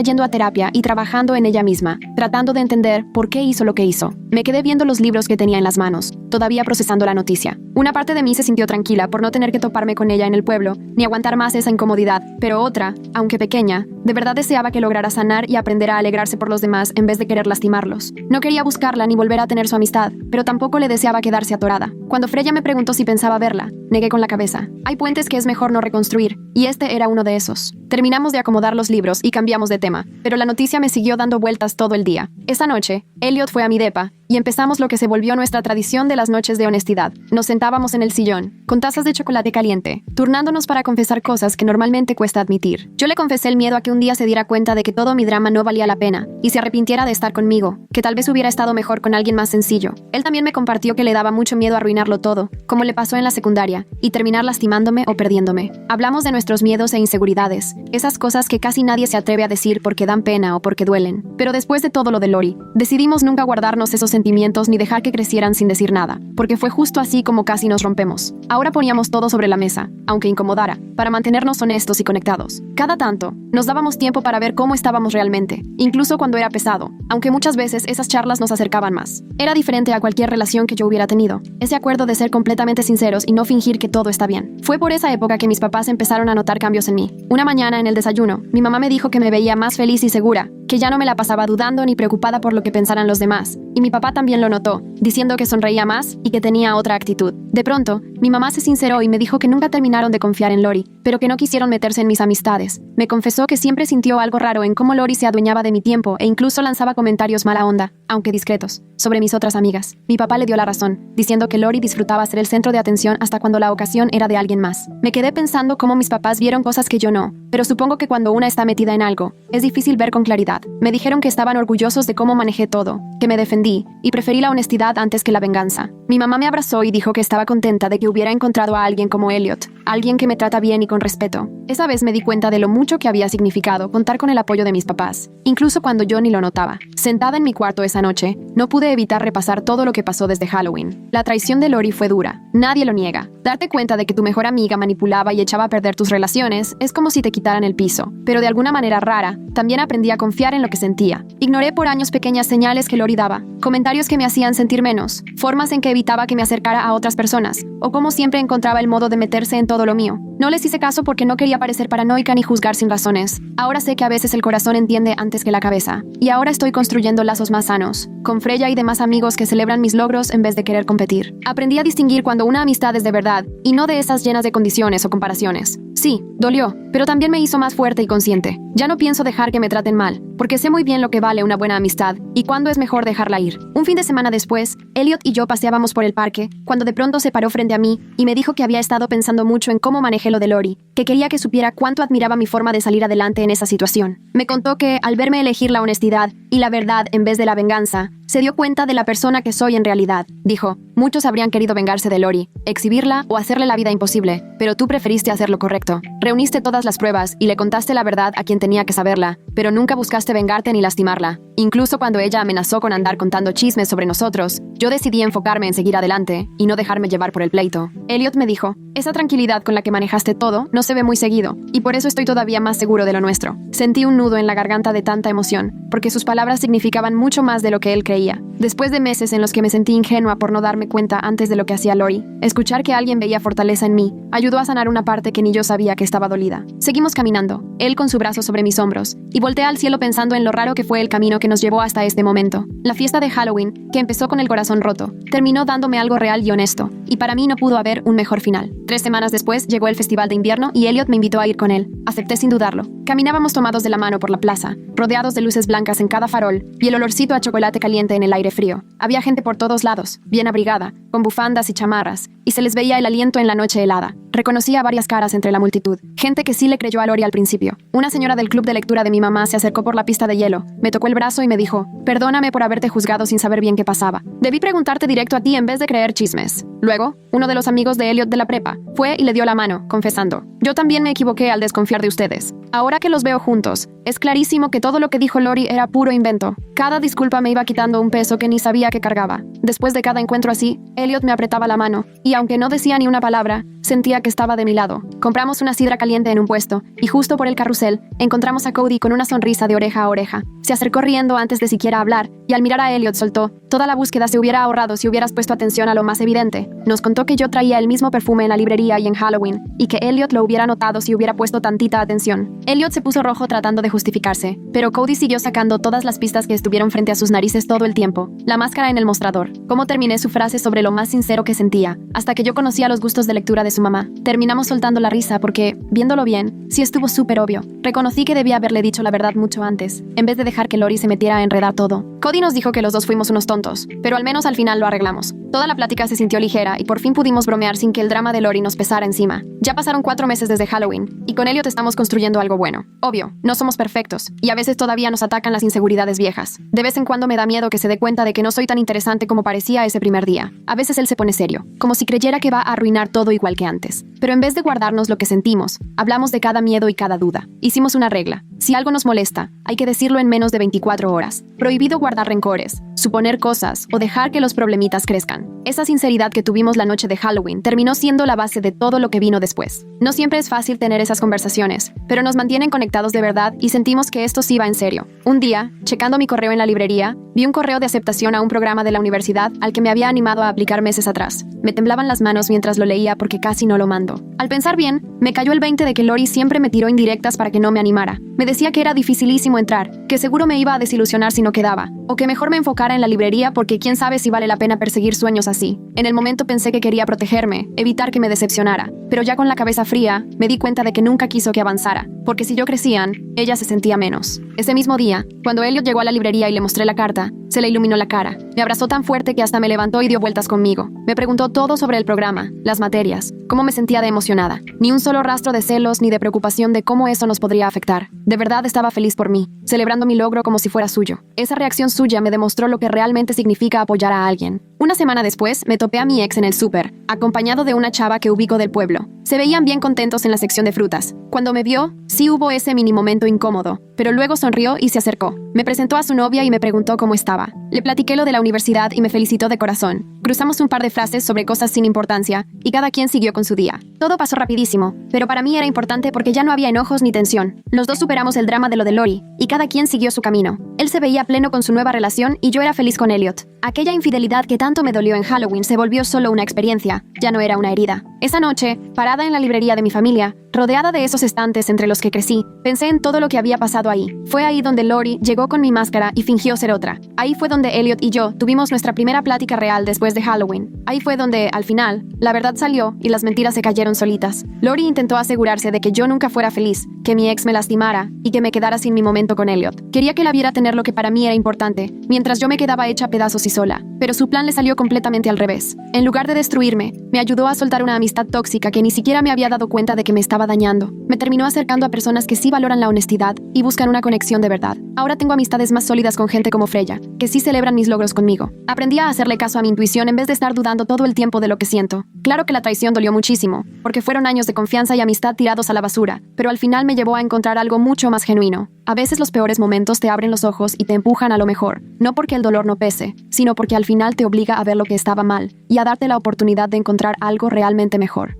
yendo a terapia y trabajando en ella misma, tratando de entender por qué hizo lo que hizo. Me quedé viendo los libros que tenía en las manos, todavía procesando la noticia. Una parte de mí se sintió tranquila por no tener que toparme con ella en el pueblo, ni aguantar más esa incomodidad, pero otra, aunque pequeña, de verdad deseaba que lograra sanar y aprender a alegrarse por los demás en vez de querer lastimarlos. No quería buscarla ni volver a tener su amistad, pero tampoco le deseaba quedarse atorada. Cuando Freya me preguntó si pensaba verla, negué con la cabeza. Hay puentes que es mejor no reconstruir, y este era uno de esos. Terminamos de acomodar los libros y cambiamos de tema, pero la noticia me siguió dando vueltas todo el día. Esa noche, Elliot fue a mi depa, y empezamos lo que se volvió nuestra tradición de las noches de honestidad. Nos sentábamos en el sillón, con tazas de chocolate caliente, turnándonos para confesar cosas que normalmente cuesta admitir. Yo le confesé el miedo a que un día se diera cuenta de que todo mi drama no valía la pena, y se arrepintiera de estar conmigo, que tal vez hubiera estado mejor con alguien más sencillo. Él también me compartió que le daba mucho miedo arruinarlo todo, como le pasó en la secundaria, y terminar lastimándome o perdiéndome. Hablamos de nuestros miedos e inseguridades, esas cosas que casi nadie se atreve a decir porque dan pena o porque duelen. Pero después de todo lo de Lori, decidimos nunca guardarnos esos sentimientos ni dejar que crecieran sin decir nada, porque fue justo así como casi nos rompemos. Ahora poníamos todo sobre la mesa, aunque incomodara, para mantenernos honestos y conectados. Cada tanto, nos dábamos tiempo para ver cómo estábamos realmente, incluso cuando era pesado, aunque muchas veces esas charlas nos acercaban más. Era diferente a cualquier relación que yo hubiera tenido, ese acuerdo de ser completamente sinceros y no fingir que todo está bien. Fue por esa época que mis papás empezaron a notar cambios en mí. Una mañana en el desayuno, mi mamá me dijo que me veía más feliz y segura, que ya no me la pasaba dudando ni preocupada por lo que pensaran los demás. Y mi papá también lo notó, diciendo que sonreía más y que tenía otra actitud. De pronto, mi mamá se sinceró y me dijo que nunca terminaron de confiar en Lori, pero que no quisieron meterse en mis amistades. Me confesó que siempre sintió algo raro en cómo Lori se adueñaba de mi tiempo e incluso lanzaba comentarios mala onda, aunque discretos, sobre mis otras amigas. Mi papá le dio la razón, diciendo que Lori disfrutaba ser el centro de atención hasta cuando la ocasión era de alguien más. Me quedé pensando cómo mis papás vieron cosas que yo no, pero supongo que cuando una está metida en algo, es difícil ver con claridad. Me dijeron que estaban orgullosos de cómo manejé todo, que me defendí, y preferí la honestidad antes que la venganza. Mi mamá me abrazó y dijo que estaba contenta de que hubiera encontrado a alguien como Elliot, alguien que me trata bien y con respeto. Esa vez me di cuenta de lo mucho que había significado contar con el apoyo de mis papás, incluso cuando yo ni lo notaba. Sentada en mi cuarto esa noche, no pude evitar repasar todo lo que pasó desde Halloween. La traición de Lori fue dura, nadie lo niega. Darte cuenta de que tu mejor amiga manipulaba y echaba a perder tus relaciones es como si te quitaran el piso, pero de alguna manera rara, también aprendí a confiar en lo que sentía. Ignoré por años pequeñas señales que Lori daba, comentarios que me hacían sentir menos, formas en que evitaba que me acercara a otras personas, o como siempre encontraba el modo de meterse en todo lo mío. No les hice caso porque no quería parecer paranoica ni juzgar sin razones. Ahora sé que a veces el corazón entiende antes que la cabeza, y ahora estoy construyendo lazos más sanos, con Freya y demás amigos que celebran mis logros en vez de querer competir. Aprendí a distinguir cuando una amistad es de verdad, y no de esas llenas de condiciones o comparaciones. Sí, dolió, pero también me hizo más fuerte y consciente. Ya no pienso dejar que me traten mal, porque sé muy bien lo que vale una buena amistad y cuándo es mejor dejarla ir. Un fin de semana después, Elliot y yo paseábamos por el parque, cuando de pronto se paró frente a mí y me dijo que había estado pensando mucho en cómo manejé lo de Lori, que quería que supiera cuánto admiraba mi forma de salir adelante en esa situación. Me contó que, al verme elegir la honestidad y la verdad en vez de la venganza, se dio cuenta de la persona que soy en realidad. Dijo, muchos habrían querido vengarse de Lori, exhibirla o hacerle la vida imposible, pero tú preferiste hacer lo correcto. Reuniste todas las pruebas y le contaste la verdad a quien tenía que saberla, pero nunca buscaste vengarte ni lastimarla. Incluso cuando ella amenazó con andar contando chismes sobre nosotros, yo decidí enfocarme en seguir adelante y no dejarme llevar por el pleito. Elliot me dijo, esa tranquilidad con la que manejaste todo no se ve muy seguido, y por eso estoy todavía más seguro de lo nuestro. Sentí un nudo en la garganta de tanta emoción, porque sus palabras significaban mucho más de lo que él creía. Después de meses en los que me sentí ingenua por no darme cuenta antes de lo que hacía Lori, escuchar que alguien veía fortaleza en mí ayudó a sanar una parte que ni yo sabía que estaba dolida. Seguimos caminando, él con su brazo sobre mis hombros, y volteé al cielo pensando en lo raro que fue el camino que nos llevó hasta este momento. La fiesta de Halloween, que empezó con el corazón roto, terminó dándome algo real y honesto, y para mí no pudo haber un mejor final. 3 semanas después llegó el festival de invierno y Elliot me invitó a ir con él. Acepté sin dudarlo. Caminábamos tomados de la mano por la plaza, rodeados de luces blancas en cada farol y el olorcito a chocolate caliente en el aire frío. Había gente por todos lados, bien abrigada, con bufandas y chamarras, y se les veía el aliento en la noche helada. Reconocía varias caras entre la multitud, gente que sí le creyó a Lori al principio. Una señora del club de lectura de mi mamá se acercó por la pista de hielo, me tocó el brazo y me dijo, perdóname por haberte juzgado sin saber bien qué pasaba. Debí preguntarte directo a ti en vez de creer chismes. Luego, uno de los amigos de Elliot de la prepa fue y le dio la mano, confesando, yo también me equivoqué al desconfiar de ustedes. Ahora que los veo juntos, es clarísimo que todo lo que dijo Lori era puro invento. Cada disculpa me iba quitando un peso que ni sabía que cargaba. Después de cada encuentro así, Elliot me apretaba la mano, y aunque no decía ni una palabra, sentía que estaba de mi lado. Compramos una sidra caliente en un puesto, y justo por el carrusel, encontramos a Cody con una sonrisa de oreja a oreja. Se acercó riendo antes de siquiera hablar, y al mirar a Elliot soltó, toda la búsqueda se hubiera ahorrado si hubieras puesto atención a lo más evidente. Nos contó que yo traía el mismo perfume en la librería y en Halloween, y que Elliot lo hubiera notado si hubiera puesto tantita atención. Elliot se puso rojo tratando de justificarse, pero Cody siguió sacando todas las pistas que estuvieron frente a sus narices todo el tiempo. La máscara en el mostrador, cómo terminé su frase sobre lo más sincero que sentía, hasta que yo conocía los gustos de lectura de su mamá. Terminamos soltando la risa porque, viéndolo bien, sí estuvo súper obvio. Reconocí que debía haberle dicho la verdad mucho antes, en vez de dejar que Lori se metiera a enredar todo. Cody nos dijo que los dos fuimos unos tontos, pero al menos al final lo arreglamos. Toda la plática se sintió ligera y por fin pudimos bromear sin que el drama de Lori nos pesara encima. Ya pasaron 4 meses desde Halloween, y con Elliot estamos construyendo algo bueno. Obvio, no somos perfectos, y a veces todavía nos atacan las inseguridades viejas. De vez en cuando me da miedo que se dé cuenta de que no soy tan interesante como parecía ese primer día. A veces él se pone serio, como si creyera que va a arruinar todo igual que antes. Pero en vez de guardarnos lo que sentimos, hablamos de cada miedo y cada duda. Hicimos una regla. Si algo nos molesta, hay que decirlo en menos de 24 horas. Prohibido guardar rencores, suponer cosas o dejar que los problemitas crezcan. Esa sinceridad que tuvimos la noche de Halloween terminó siendo la base de todo lo que vino después. No siempre es fácil tener esas conversaciones, pero nos mantienen conectados de verdad y sentimos que esto sí va en serio. Un día, checando mi correo en la librería, vi un correo de aceptación a un programa de la universidad al que me había animado a aplicar meses atrás. Me temblaban las manos mientras lo leía porque casi no lo mando. Al pensar bien, me cayó el 20 de que Lori siempre me tiró indirectas para que no me animara. Me decía que era dificilísimo entrar, que seguro me iba a desilusionar si no quedaba, o que mejor me enfocara en la librería porque quién sabe si vale la pena perseguir sueños así. En el momento pensé que quería protegerme, evitar que me decepcionara, pero ya con la cabeza fría, me di cuenta de que nunca quiso que avanzara, porque si yo crecían, ella se sentía menos. Ese mismo día, cuando Elliot llegó a la librería y le mostré la carta, se le iluminó la cara. Me abrazó tan fuerte que hasta me levantó y dio vueltas conmigo. Me preguntó todo sobre el programa, las materias, cómo me sentía de emocionada. Ni un solo rastro de celos ni de preocupación de cómo eso nos podría afectar. De verdad estaba feliz por mí, celebrando mi logro como si fuera suyo. Esa reacción suya me demostró lo que realmente significa apoyar a alguien. Una semana después, me topé a mi ex en el súper, acompañado de una chava que ubico del pueblo. Se veían bien contentos en la sección de frutas. Cuando me vio, sí hubo ese mini momento incómodo, pero luego sonrió y se acercó. Me presentó a su novia y me preguntó cómo estaba. Le platiqué lo de la universidad y me felicitó de corazón. Cruzamos un par de frases sobre cosas sin importancia y cada quien siguió con su día. Todo pasó rapidísimo, pero para mí era importante porque ya no había enojos ni tensión. Los dos superamos el drama de lo de Lori y cada quien siguió su camino. Él se veía pleno con su nueva relación y yo era feliz con Elliot. Aquella infidelidad que tanto me dolió en Halloween se volvió solo una experiencia, ya no era una herida. Esa noche, parada en la librería de mi familia, rodeada de esos estantes entre los que crecí, pensé en todo lo que había pasado ahí. Fue ahí donde Lori llegó con mi máscara y fingió ser otra. Ahí fue donde Elliot y yo tuvimos nuestra primera plática real después de Halloween. Ahí fue donde, al final, la verdad salió y las mentiras se cayeron solitas. Lori intentó asegurarse de que yo nunca fuera feliz, que mi ex me lastimara y que me quedara sin mi momento con Elliot. Quería que la viera tener lo que para mí era importante, mientras yo me quedaba hecha pedazos y sola. Pero su plan le salió completamente al revés. En lugar de destruirme, me ayudó a soltar una amistad tóxica que ni siquiera me había dado cuenta de que me estaba dañando. Me terminó acercando a personas que sí valoran la honestidad y buscan una conexión de verdad. Ahora tengo amistades más sólidas con gente como Freya, que sí celebran mis logros conmigo. Aprendí a hacerle caso a mi intuición en vez de estar dudando todo el tiempo de lo que siento. Claro que la traición dolió muchísimo, porque fueron años de confianza y amistad tirados a la basura, pero al final me llevó a encontrar algo mucho más genuino. A veces los peores momentos te abren los ojos y te empujan a lo mejor, no porque el dolor no pese, sino porque al final te obliga a ver lo que estaba mal y a darte la oportunidad de encontrar algo realmente mejor.